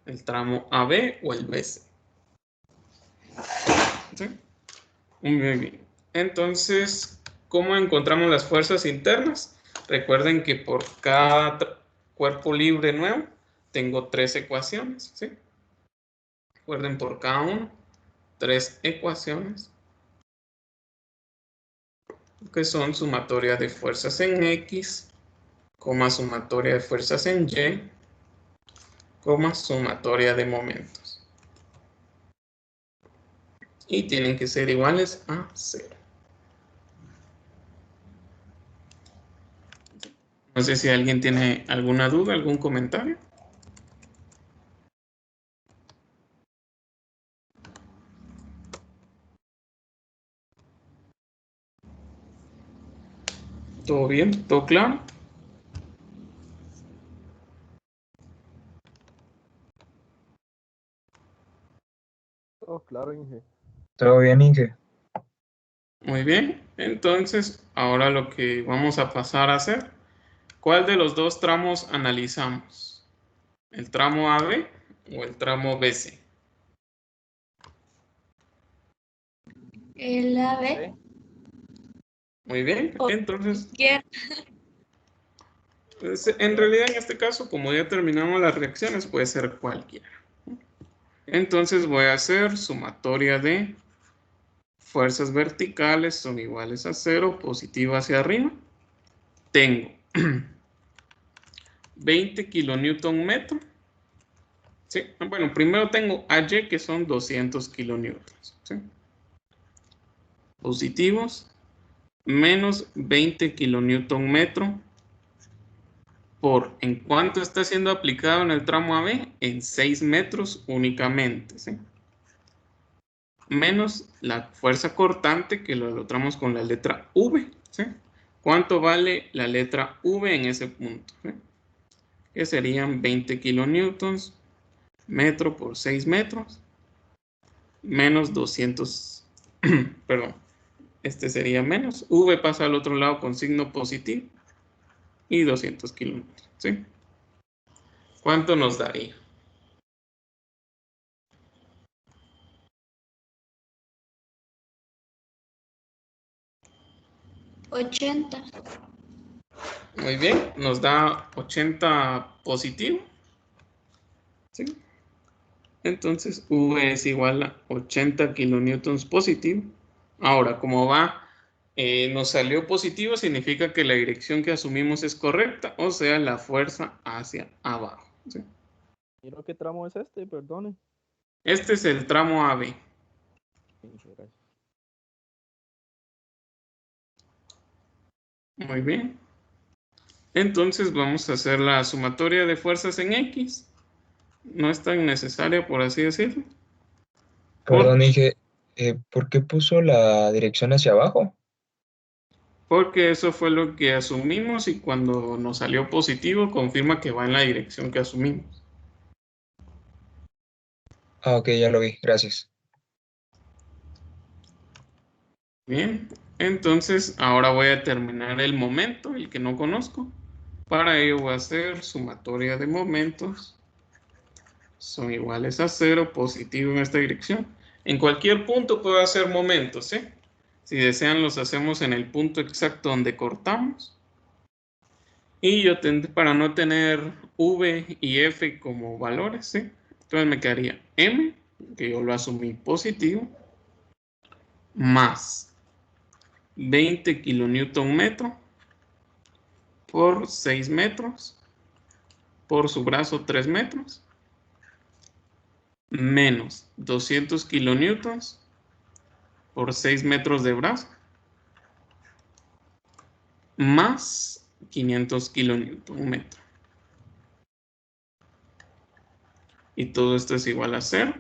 El tramo AB o el BC. ¿Sí? Muy bien. Entonces, ¿cómo encontramos las fuerzas internas? Recuerden que por cada cuerpo libre nuevo tengo 3 ecuaciones, ¿sí? Recuerden por cada uno 3 ecuaciones que son sumatoria de fuerzas en X, sumatoria de fuerzas en Y, sumatoria de momentos. Y tienen que ser iguales a 0. No sé si alguien tiene alguna duda, algún comentario. ¿Todo bien? ¿Todo claro? Oh, claro, Inge. ¿Todo bien, Inge? Muy bien. Entonces, ahora lo que vamos a pasar a hacer, ¿cuál de los dos tramos analizamos? ¿El tramo AB o el tramo BC? El AB. Muy bien. O Entonces, izquierda. en realidad en este caso, como ya terminamos las reacciones, puede ser cualquiera. Entonces voy a hacer sumatoria de fuerzas verticales son iguales a 0, positiva hacia arriba. Tengo 20 kilonewton metro. ¿Sí? Bueno, primero tengo AY que son 200 kilonewtons. ¿Sí? Positivos, menos 20 kilonewton metro por, ¿en cuánto está siendo aplicado en el tramo AB? En 6 metros únicamente. ¿Sí? Menos la fuerza cortante que lo ilustramos con la letra V. ¿Sí? ¿Cuánto vale la letra V en ese punto? ¿Sí? Que serían 20 kilonewtons metro por 6 metros menos 200, perdón, este sería menos, V pasa al otro lado con signo positivo y 200 kilómetros, ¿sí? ¿Cuánto nos daría? $80. Muy bien, nos da 80 positivo, ¿sí? Entonces V es igual a 80 kilonewtons positivo. Ahora, como va, nos salió positivo, significa que la dirección que asumimos es correcta, o sea, la fuerza hacia abajo, ¿sí? Mira qué tramo es este, perdone. Este es el tramo AB. Sí, gracias. Muy bien. Entonces vamos a hacer la sumatoria de fuerzas en X. No es tan necesaria, por así decirlo. Perdón, dije, ¿por qué puso la dirección hacia abajo? Porque eso fue lo que asumimos y cuando nos salió positivo confirma que va en la dirección que asumimos. Ah, ok, ya lo vi, gracias. Bien, entonces ahora voy a terminar el momento, el que no conozco. Para ello voy a hacer sumatoria de momentos. Son iguales a 0, positivo en esta dirección. En cualquier punto puedo hacer momentos, ¿sí? Si desean los hacemos en el punto exacto donde cortamos. Y yo para no tener V y F como valores, ¿sí? Entonces me quedaría M, que yo lo asumí positivo, más 20 kilonewton metro por 6 metros por su brazo 3 metros menos 200 kilonewtons por 6 metros de brazo más 500 kilonewton metro. Y todo esto es igual a 0.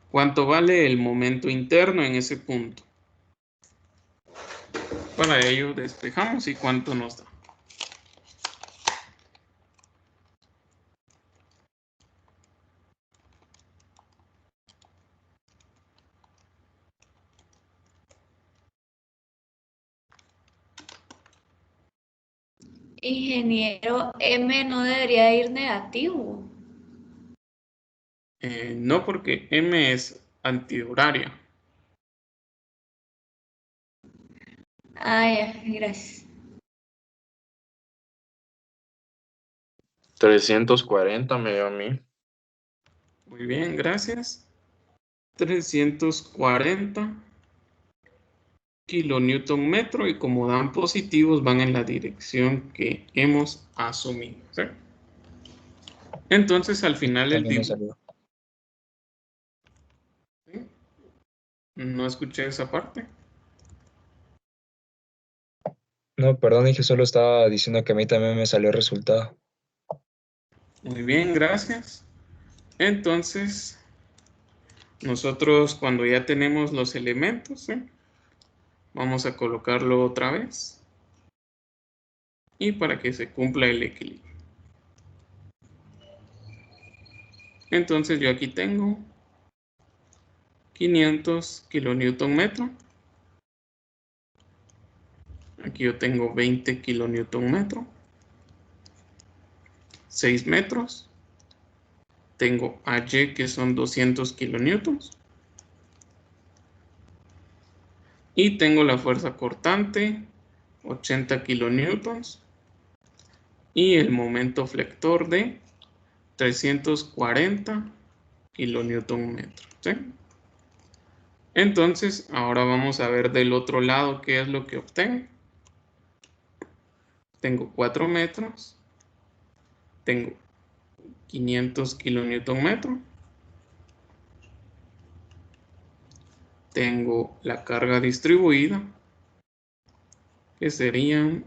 ¿Cuánto vale el momento interno en ese punto? Para ello despejamos y cuánto nos da. Ingeniero, M no debería ir negativo. No, porque M es antihoraria. Ah, ya, gracias. 340 me dio a mí. Muy bien, gracias. 340 kilonewton metro y como dan positivos van en la dirección que hemos asumido, ¿sí? Entonces al final el También me dibujo. salió. ¿Sí? No escuché esa parte. No, perdón, dije, solo estaba diciendo que a mí también me salió el resultado. Muy bien, gracias. Entonces, nosotros cuando ya tenemos los elementos, ¿sí? Vamos a colocarlo otra vez. Y para que se cumpla el equilibrio. Entonces yo aquí tengo 500 kilonewton metro. Aquí yo tengo 20 kilonewton metro. 6 metros. Tengo AY que son 200 kilonewtons. Y tengo la fuerza cortante, 80 kilonewtons. Y el momento flector de 340 kilonewton metro. ¿Sí? Entonces, ahora vamos a ver del otro lado qué es lo que obtengo. Tengo 4 metros, tengo 500 kilonewton metro, tengo la carga distribuida, que serían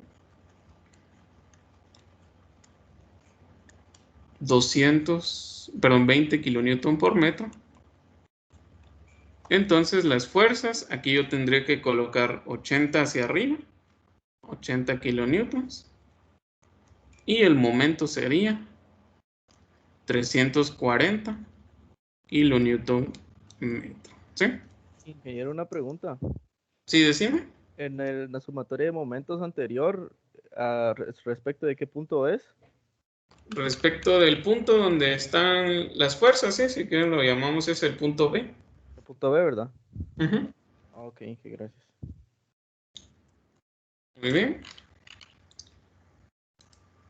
20 kilonewton por metro. Entonces las fuerzas, aquí yo tendría que colocar 80 hacia arriba, 80 kilonewtons, y el momento sería 340 kilonewton metro. ¿Sí? Ingeniero, una pregunta. ¿Sí, decime? En la sumatoria de momentos anterior, respecto de qué punto es. Respecto del punto donde están las fuerzas, ¿sí? Si quieren lo llamamos es el punto B. El punto B, ¿verdad? Ujú. Ok, gracias. Muy bien.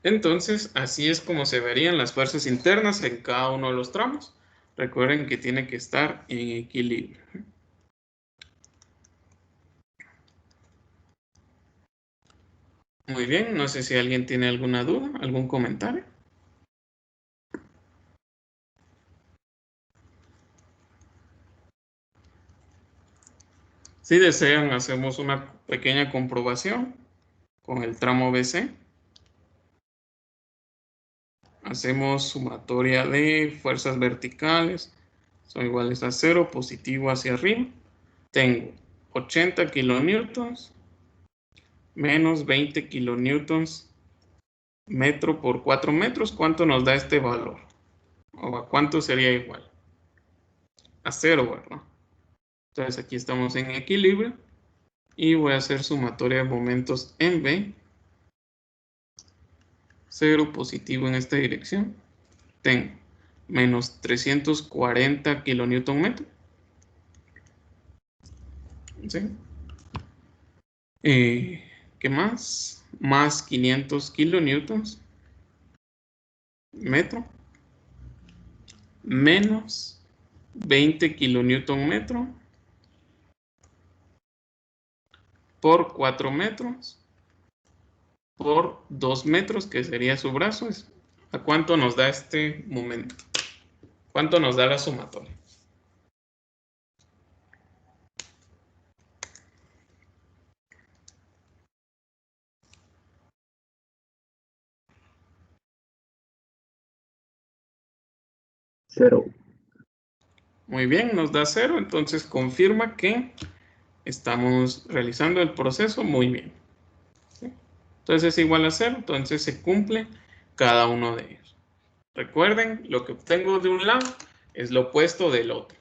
Entonces, así es como se verían las fuerzas internas en cada uno de los tramos. Recuerden que tiene que estar en equilibrio. Muy bien, no sé si alguien tiene alguna duda, algún comentario. Si desean, hacemos una pequeña comprobación con el tramo BC. Hacemos sumatoria de fuerzas verticales. Son iguales a 0, positivo hacia arriba. Tengo 80 kilonewtons menos 20 kilonewtons metro por 4 metros. ¿Cuánto nos da este valor? ¿O a cuánto sería igual? A 0, ¿verdad? Entonces aquí estamos en equilibrio. Y voy a hacer sumatoria de momentos en B. 0 positivo en esta dirección. Tengo menos 340 kilonewton metro. ¿Sí? ¿Qué más? Más 500 kilonewtons metro. Menos 20 kilonewton metro por 4 metros por 2 metros, que sería su brazo. ¿A cuánto nos da este momento? ¿Cuánto nos da la sumatoria? Cero. Muy bien, nos da 0, entonces confirma que estamos realizando el proceso muy bien. ¿Sí? Entonces es igual a 0, entonces se cumple cada uno de ellos. Recuerden, lo que obtengo de un lado es lo opuesto del otro.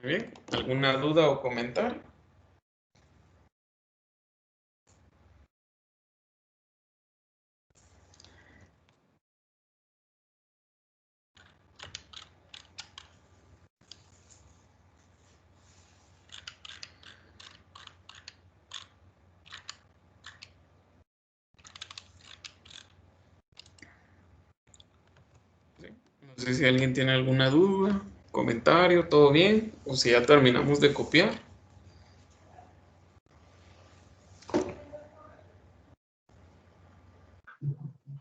Muy bien, ¿alguna duda o comentario? No sé si alguien tiene alguna duda, comentario, todo bien, o si ya terminamos de copiar.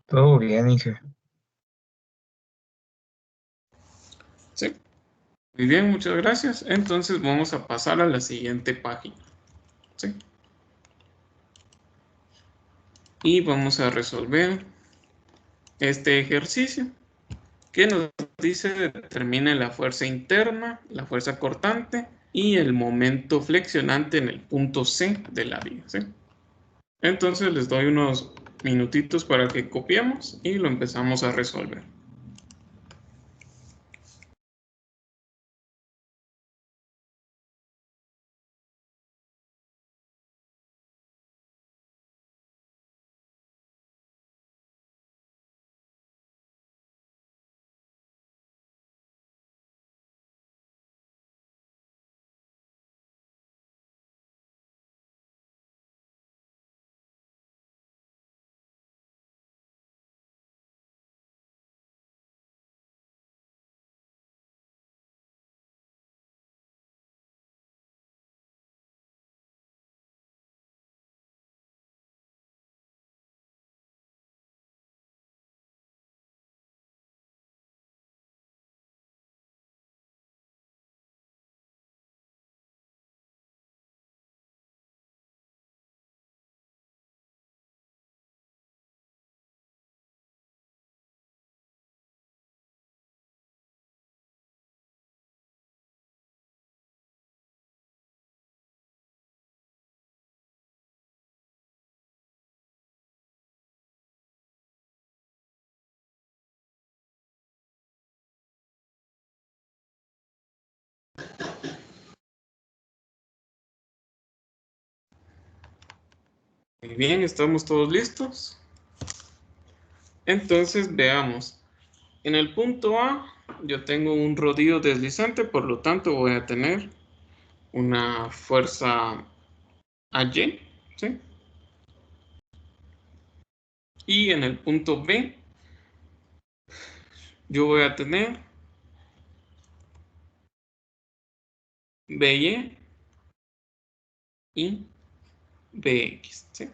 Todo bien, Inge. Sí. Muy bien, muchas gracias. Entonces vamos a pasar a la siguiente página. ¿Sí? Y vamos a resolver este ejercicio que nos dice determine la fuerza interna, la fuerza cortante y el momento flexionante en el punto C de la vía. ¿Sí? Entonces les doy unos minutitos para que copiemos y lo empezamos a resolver. Muy bien, estamos todos listos. Entonces veamos. En el punto A yo tengo un rodillo deslizante, por lo tanto voy a tener una fuerza AY, ¿sí? Y en el punto B yo voy a tener BY y BX, ¿sí?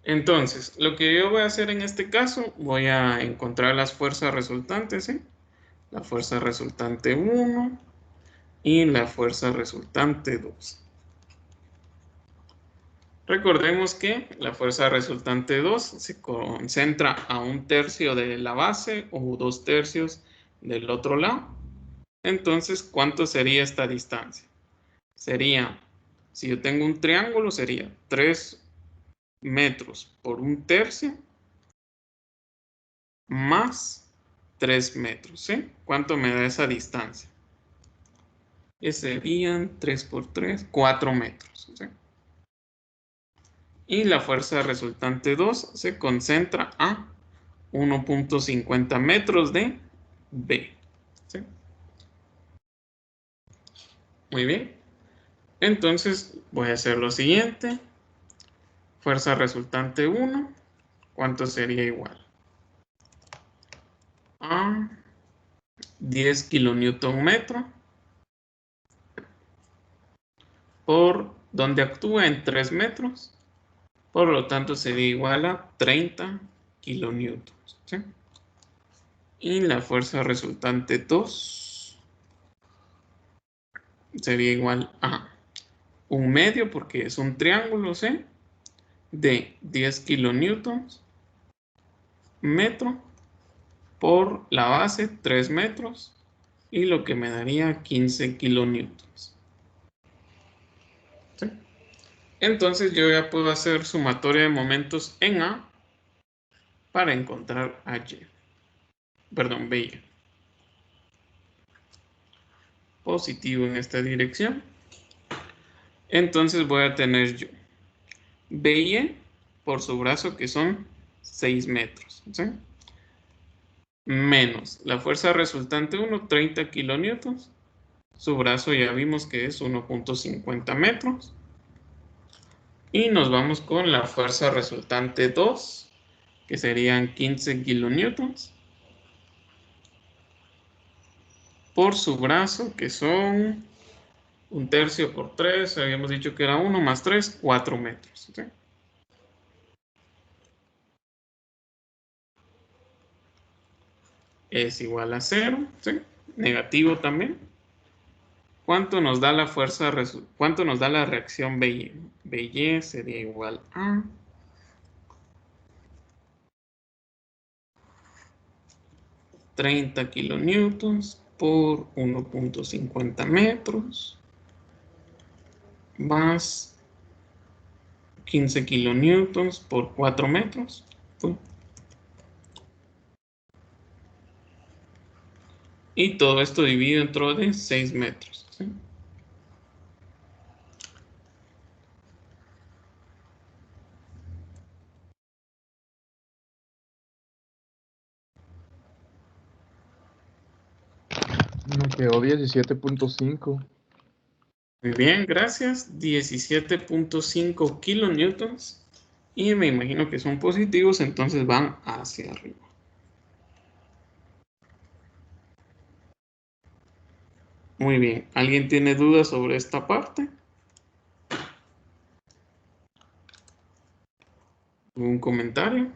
Entonces, lo que yo voy a hacer en este caso, voy a encontrar las fuerzas resultantes, ¿sí? La fuerza resultante 1 y la fuerza resultante 2. Recordemos que la fuerza resultante 2 se concentra a 1/3 de la base o 2/3 del otro lado. Entonces, ¿cuánto sería esta distancia? Sería, si yo tengo un triángulo, sería 3 metros por 1/3 más 3 metros, ¿sí? ¿Cuánto me da esa distancia? Que serían 3 por 3, 4 metros, ¿sí? Y la fuerza resultante 2 se concentra a 1.50 metros de B, ¿sí? Muy bien. Entonces voy a hacer lo siguiente. Fuerza resultante 1, ¿cuánto sería igual? A 10 kilonewton metro por donde actúa en 3 metros. Por lo tanto, sería igual a 30 kilonewtons, ¿sí? Y la fuerza resultante 2 sería igual a 1/2, porque es un triángulo, ¿sí? De 10 kilonewtons metro por la base 3 metros y lo que me daría 15 kilonewtons, ¿sí? Entonces yo ya puedo hacer sumatoria de momentos en A para encontrar a Y. Perdón, BY. Positivo en esta dirección. Entonces voy a tener yo BY por su brazo, que son 6 metros, ¿sí? Menos la fuerza resultante 1, 30 kilonewtons. Su brazo ya vimos que es 1.50 metros. Y nos vamos con la fuerza resultante 2, que serían 15 kilonewtons. Por su brazo, que son 1/3 por 3, habíamos dicho que era 1 más 3, 4 metros, ¿sí? Es igual a 0, ¿sí? Negativo también. ¿Cuánto nos da la fuerza? ¿Cuánto nos da la reacción BY? BY sería igual a 30 kilonewtons por 1.50 metros más 15 kilonewtons por 4 metros. Y todo esto dividido dentro de 6 metros, ¿sí? Me quedó 17.5. Muy bien, gracias. 17.5 kilonewtons. Y me imagino que son positivos, entonces van hacia arriba. Muy bien. ¿Alguien tiene dudas sobre esta parte? ¿Algún comentario?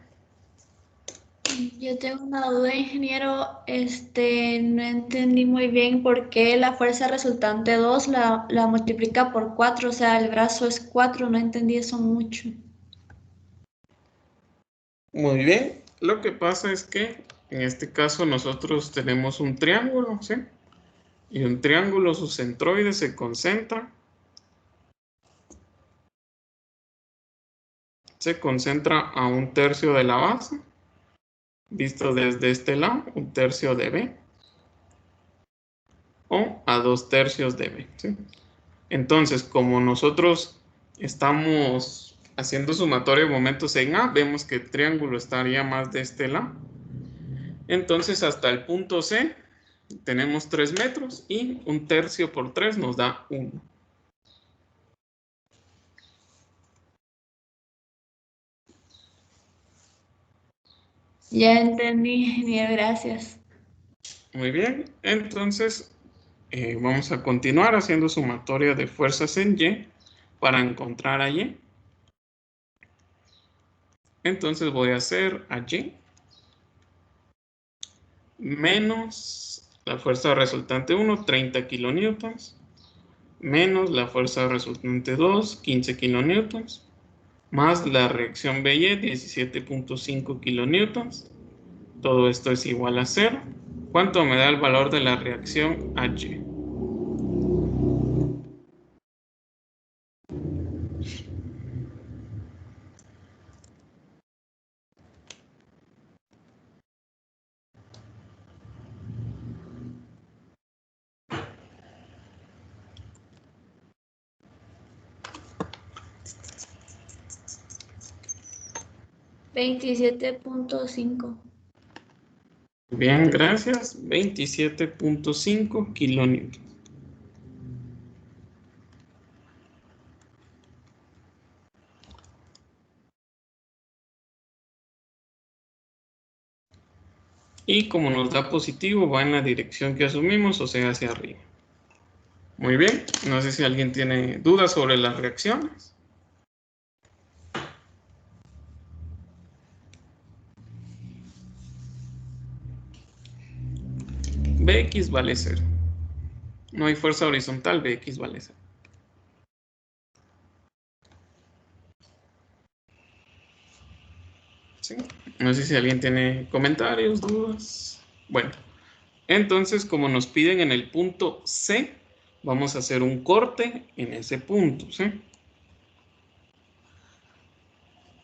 Yo tengo una duda, ingeniero. No entendí muy bien por qué la fuerza resultante 2 la multiplica por 4, o sea, el brazo es 4, no entendí eso mucho. Muy bien. Lo que pasa es que en este caso nosotros tenemos un triángulo, ¿sí? Y un triángulo, su centroide se concentra a 1/3 de la base, visto desde este lado, 1/3 de B, o a 2/3 de B, ¿sí? Entonces, como nosotros estamos haciendo sumatoria de momentos en A, vemos que el triángulo estaría más de este lado. Entonces, hasta el punto C, tenemos 3 metros y 1/3 por 3 nos da 1. Ya entendí, genial, gracias. Muy bien, entonces vamos a continuar haciendo sumatoria de fuerzas en Y para encontrar a Y. Entonces voy a hacer a Y menos la fuerza resultante 1, 30 kilonewtons, menos la fuerza resultante 2, 15 kilonewtons, más la reacción BY, 17.5 kilonewtons. Todo esto es igual a 0. ¿Cuánto me da el valor de la reacción a Y? $27.5. Bien, gracias. 27.5 kilonewtons. Y como nos da positivo, va en la dirección que asumimos, o sea, hacia arriba. Muy bien. No sé si alguien tiene dudas sobre las reacciones. Bx vale 0. No hay fuerza horizontal, Bx vale 0. ¿Sí? No sé si alguien tiene comentarios, dudas. Bueno, entonces como nos piden en el punto C, vamos a hacer un corte en ese punto, ¿sí?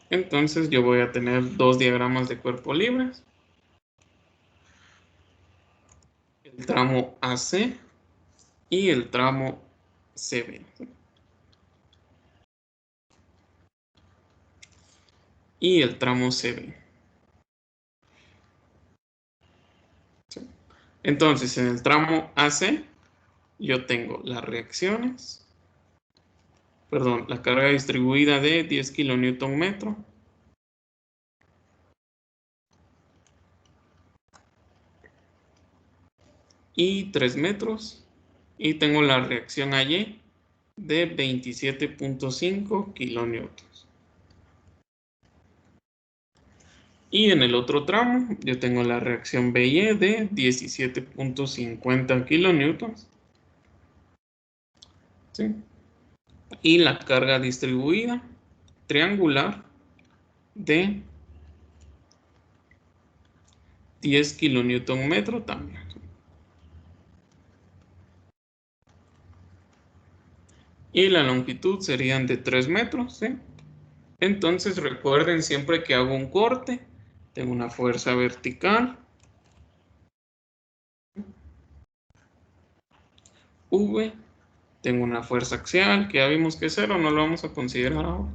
Entonces yo voy a tener dos diagramas de cuerpo libres. El tramo AC y el tramo CB. Y el tramo CB. ¿Sí? Entonces en el tramo AC yo tengo las reacciones, perdón, la carga distribuida de 10 kilonewton metro. Y 3 metros. Y tengo la reacción AY de 27.5 kilonewtons. Y en el otro tramo yo tengo la reacción BY de 17.50 kilonewtons. ¿Sí? Y la carga distribuida triangular de 10 kilonewton metro también. Y la longitud serían de 3 metros. ¿Sí? Entonces recuerden, siempre que hago un corte, tengo una fuerza vertical V, tengo una fuerza axial que ya vimos que es 0, no lo vamos a considerar ahora.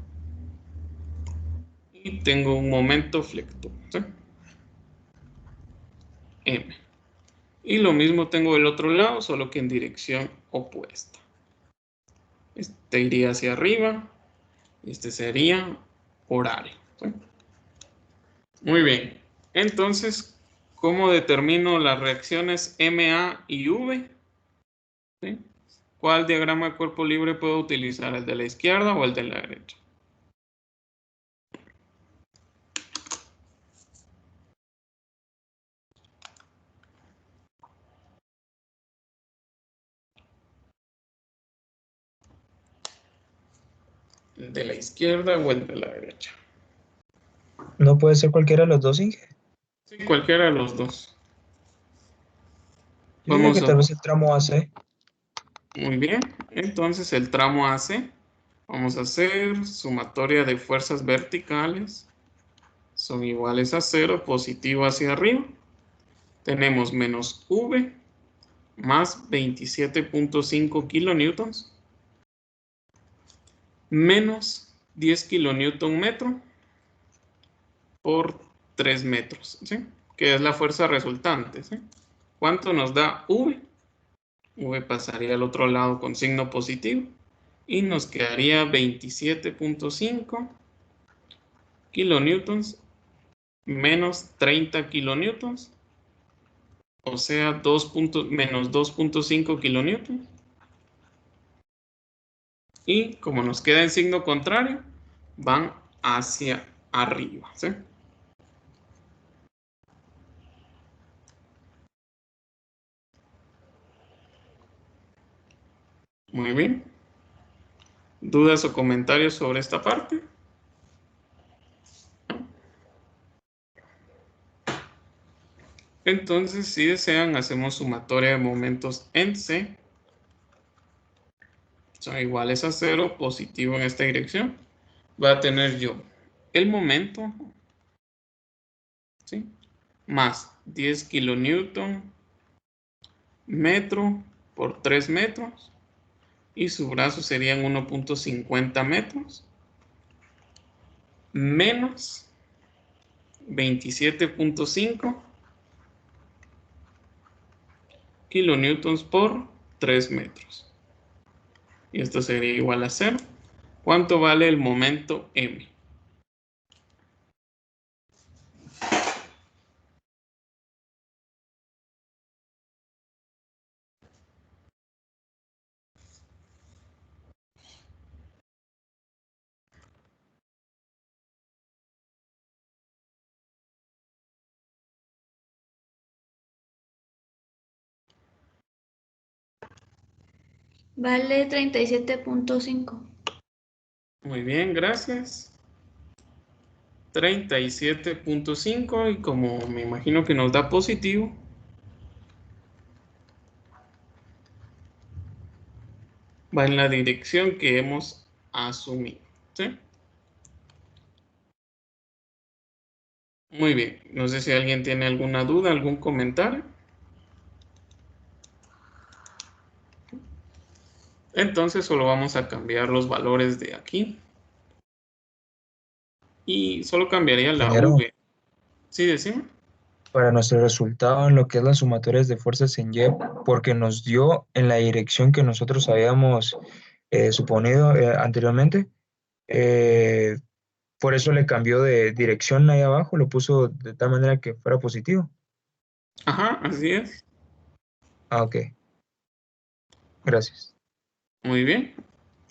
Y tengo un momento flector, ¿sí? M. Y lo mismo tengo del otro lado, solo que en dirección opuesta. Este iría hacia arriba, este sería horario, ¿sí? Muy bien, entonces, ¿cómo determino las reacciones MA y V? ¿Sí? ¿Cuál diagrama de cuerpo libre puedo utilizar? ¿El de la izquierda o el de la derecha? ¿El de la izquierda o el de la derecha? ¿No puede ser cualquiera de los dos, Inge? Sí, cualquiera de los dos. Yo diría Vamos que a... tal vez el tramo AC. Muy bien, entonces el tramo AC, vamos a hacer sumatoria de fuerzas verticales, son iguales a 0, positivo hacia arriba. Tenemos menos V más 27.5 kilonewtons menos 10 kilonewton metro por 3 metros, ¿sí? Que es la fuerza resultante, ¿sí? ¿Cuánto nos da V? V pasaría al otro lado con signo positivo y nos quedaría 27.5 kilonewtons menos 30 kilonewtons, o sea, menos 2.5 kilonewtons. Y como nos queda en signo contrario, van hacia arriba, ¿sí? Muy bien. ¿Dudas o comentarios sobre esta parte? Entonces, si desean, hacemos sumatoria de momentos en C. Son iguales a 0, positivo en esta dirección. Va a tener yo el momento, ¿sí? Más 10 kilonewton metro por 3 metros. Y su brazo serían 1.50 metros. Menos 27.5 kilonewtons por 3 metros. Y esto sería igual a 0. ¿Cuánto vale el momento M? Vale 37.5. Muy bien, gracias. 37.5 y como me imagino que nos da positivo, va en la dirección que hemos asumido, ¿sí? Muy bien, no sé si alguien tiene alguna duda, algún comentario. Entonces solo vamos a cambiar los valores de aquí. Y solo cambiaría la Ingeniero, V. ¿Sí, decime? para nuestro resultado en lo que es las sumatorias de fuerzas en Y, porque nos dio en la dirección que nosotros habíamos suponido anteriormente, eh, por eso le cambió de dirección ahí abajo, lo puso de tal manera que fuera positivo. Ajá, así es. Ah, ok. Gracias. Muy bien.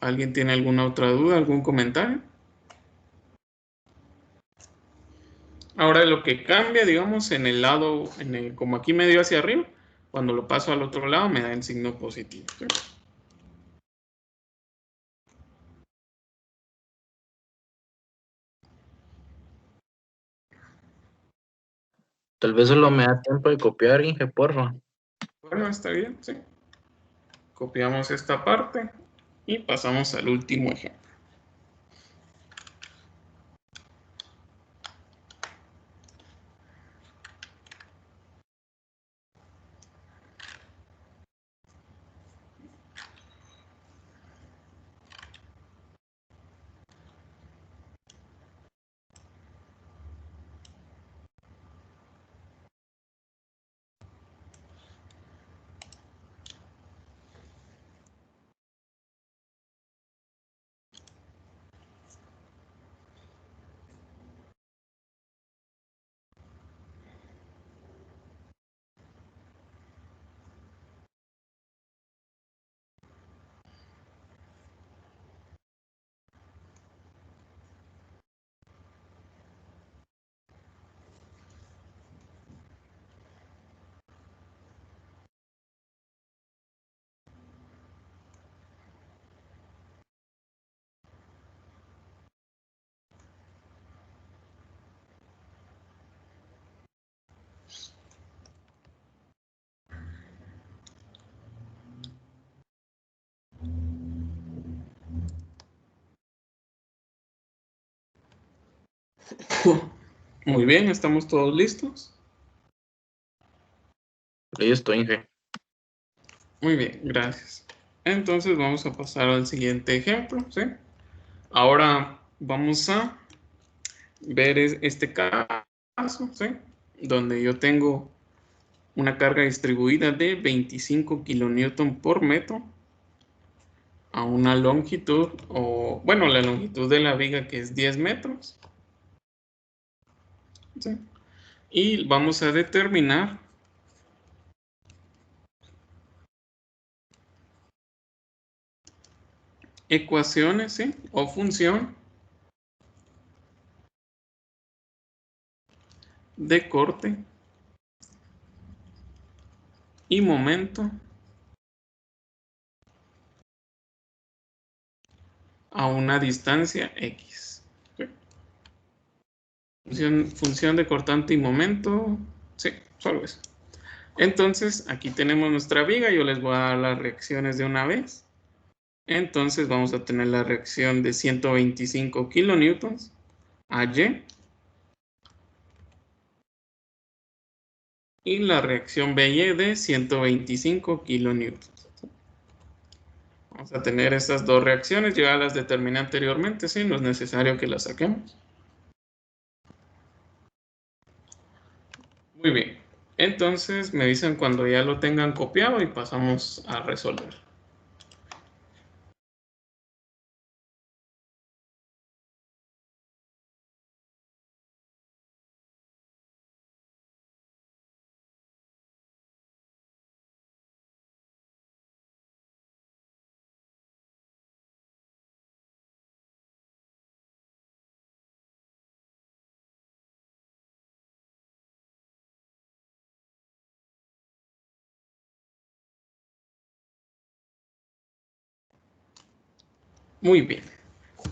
¿Alguien tiene alguna otra duda, algún comentario? Ahora lo que cambia, digamos, en el lado, como aquí me dio hacia arriba, cuando lo paso al otro lado me da el signo positivo, ¿sí? Tal vez solo me da tiempo de copiar, Inge, porfa. Bueno, está bien, sí. Copiamos esta parte y pasamos al último ejemplo. Muy bien, ¿estamos todos listos? Listo, Inge. Muy bien, gracias. Entonces vamos a pasar al siguiente ejemplo, ¿sí? Ahora vamos a ver este caso, ¿sí? Donde yo tengo una carga distribuida de 25 kilonewton por metro a una longitud, o bueno, la longitud de la viga que es 10 metros. ¿Sí? Y vamos a determinar ecuaciones, ¿sí? O función de corte y momento a una distancia X. ¿Sí? Función de cortante y momento. Sí, solo eso. Entonces, aquí tenemos nuestra viga. Yo les voy a dar las reacciones de una vez. Entonces, vamos a tener la reacción de 125 kilonewtons a Y. Y la reacción BY de 125 kilonewtons. Vamos a tener estas dos reacciones. Yo ya las determiné anteriormente. Sí, no es necesario que las saquemos. Muy bien. Entonces, me dicen cuando ya lo tengan copiado y pasamos a resolver. Muy bien.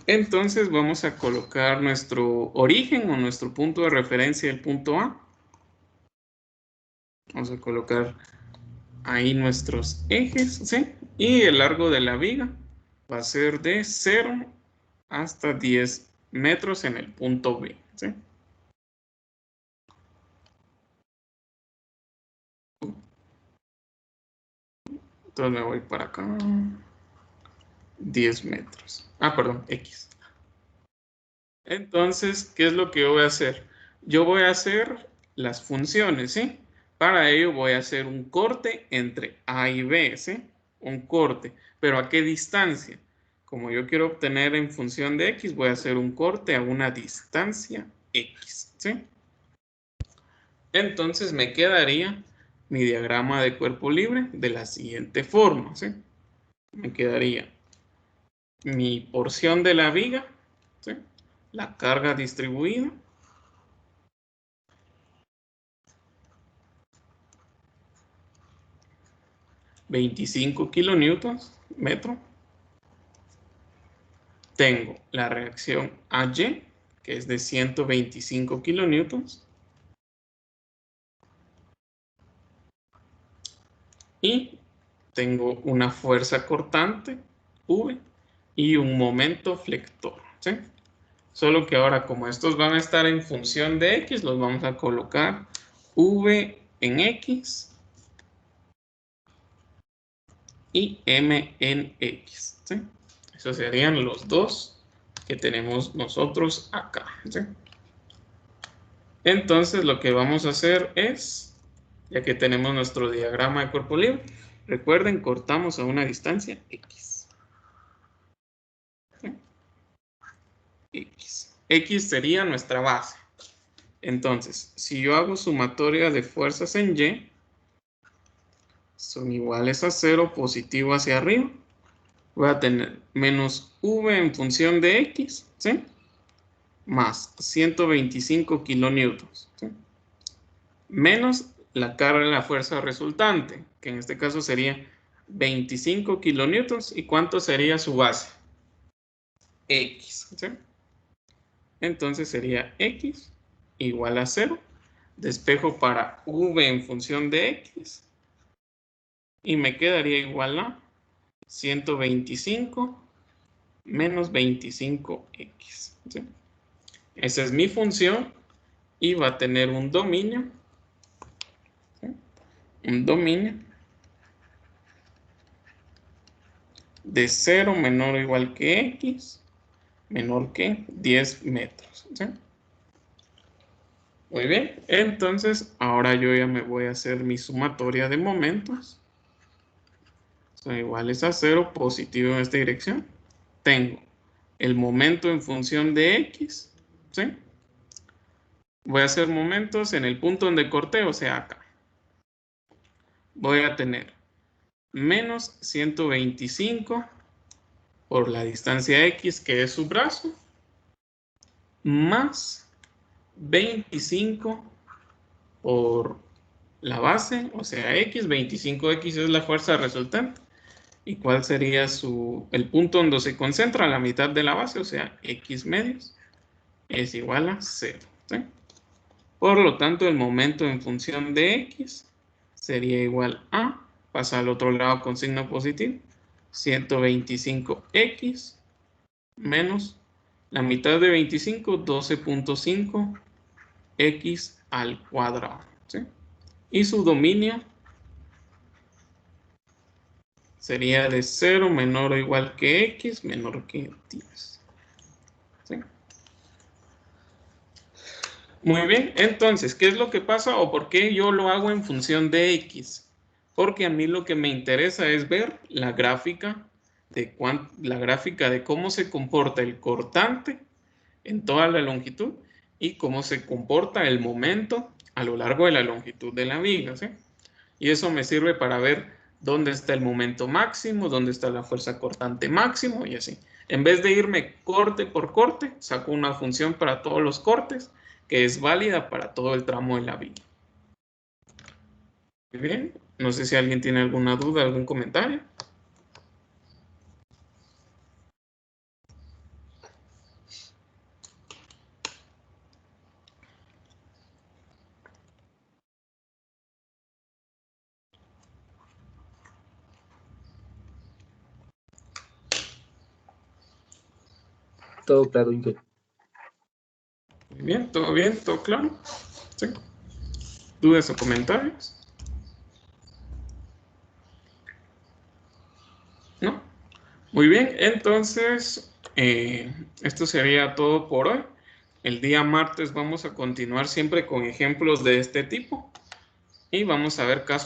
Entonces vamos a colocar nuestro origen o nuestro punto de referencia, el punto A. Vamos a colocar ahí nuestros ejes, ¿sí? Y el largo de la viga va a ser de 0 hasta 10 metros en el punto B, ¿sí? Entonces me voy para acá. 10 metros. Ah, perdón, X. Entonces, ¿qué es lo que yo voy a hacer? Yo voy a hacer las funciones, ¿sí? Para ello voy a hacer un corte entre A y B, ¿sí? Un corte. ¿Pero a qué distancia? Como yo quiero obtener en función de X, voy a hacer un corte a una distancia X, ¿sí? Entonces me quedaría mi diagrama de cuerpo libre de la siguiente forma, ¿sí? Me quedaría mi porción de la viga, ¿sí? La carga distribuida, 25 kilonewtons metro. Tengo la reacción AY, que es de 125 kilonewtons. Y tengo una fuerza cortante, V, y un momento flector, ¿sí? Solo que ahora, como estos van a estar en función de X, los vamos a colocar V en X y M en X, ¿sí? Esos serían los dos que tenemos nosotros acá, ¿sí? Entonces lo que vamos a hacer es, ya que tenemos nuestro diagrama de cuerpo libre, recuerden, cortamos a una distancia X. ¿Sí? X. X sería nuestra base. Entonces, si yo hago sumatoria de fuerzas en Y, son iguales a 0, positivo hacia arriba, voy a tener menos V en función de X, ¿sí? Más 125 kilonewtons, ¿sí? Menos la carga de la fuerza resultante, que en este caso sería 25 kilonewtons. ¿Y cuánto sería su base? X, ¿sí? Entonces sería X igual a 0. Despejo para V en función de X. Y me quedaría igual a 125 menos 25X, ¿sí? Esa es mi función y va a tener un dominio. ¿Sí? Un dominio de 0 menor o igual que X menor que 10 metros. ¿Sí? Muy bien, entonces ahora yo ya me voy a hacer mi sumatoria de momentos. Son iguales a 0, positivo en esta dirección. Tengo el momento en función de X. ¿Sí? Voy a hacer momentos en el punto donde corté, o sea, acá. Voy a tener menos 125 por la distancia X, que es su brazo, más 25 por la base, o sea, X, 25X es la fuerza resultante. ¿Y cuál sería el punto donde se concentra la mitad de la base? O sea, X medios es igual a 0. ¿Sí? Por lo tanto, el momento en función de X sería igual a, pasa al otro lado con signo positivo, 125X menos la mitad de 25, 12.5 X al cuadrado. ¿Sí? Y su dominio sería de 0 menor o igual que X menor que 10. ¿Sí? Muy bien, entonces, ¿qué es lo que pasa o por qué yo lo hago en función de X? Porque a mí lo que me interesa es ver la gráfica de cómo se comporta el cortante en toda la longitud y cómo se comporta el momento a lo largo de la longitud de la viga, ¿sí? Y eso me sirve para ver dónde está el momento máximo, dónde está la fuerza cortante máximo y así. En vez de irme corte por corte, saco una función para todos los cortes que es válida para todo el tramo de la viga. Muy bien, no sé si alguien tiene alguna duda, algún comentario. Todo claro, Inge. Muy bien, todo claro. ¿Sí? ¿Dudas o comentarios? ¿No? Muy bien, entonces esto sería todo por hoy. El día martes vamos a continuar siempre con ejemplos de este tipo y vamos a ver casos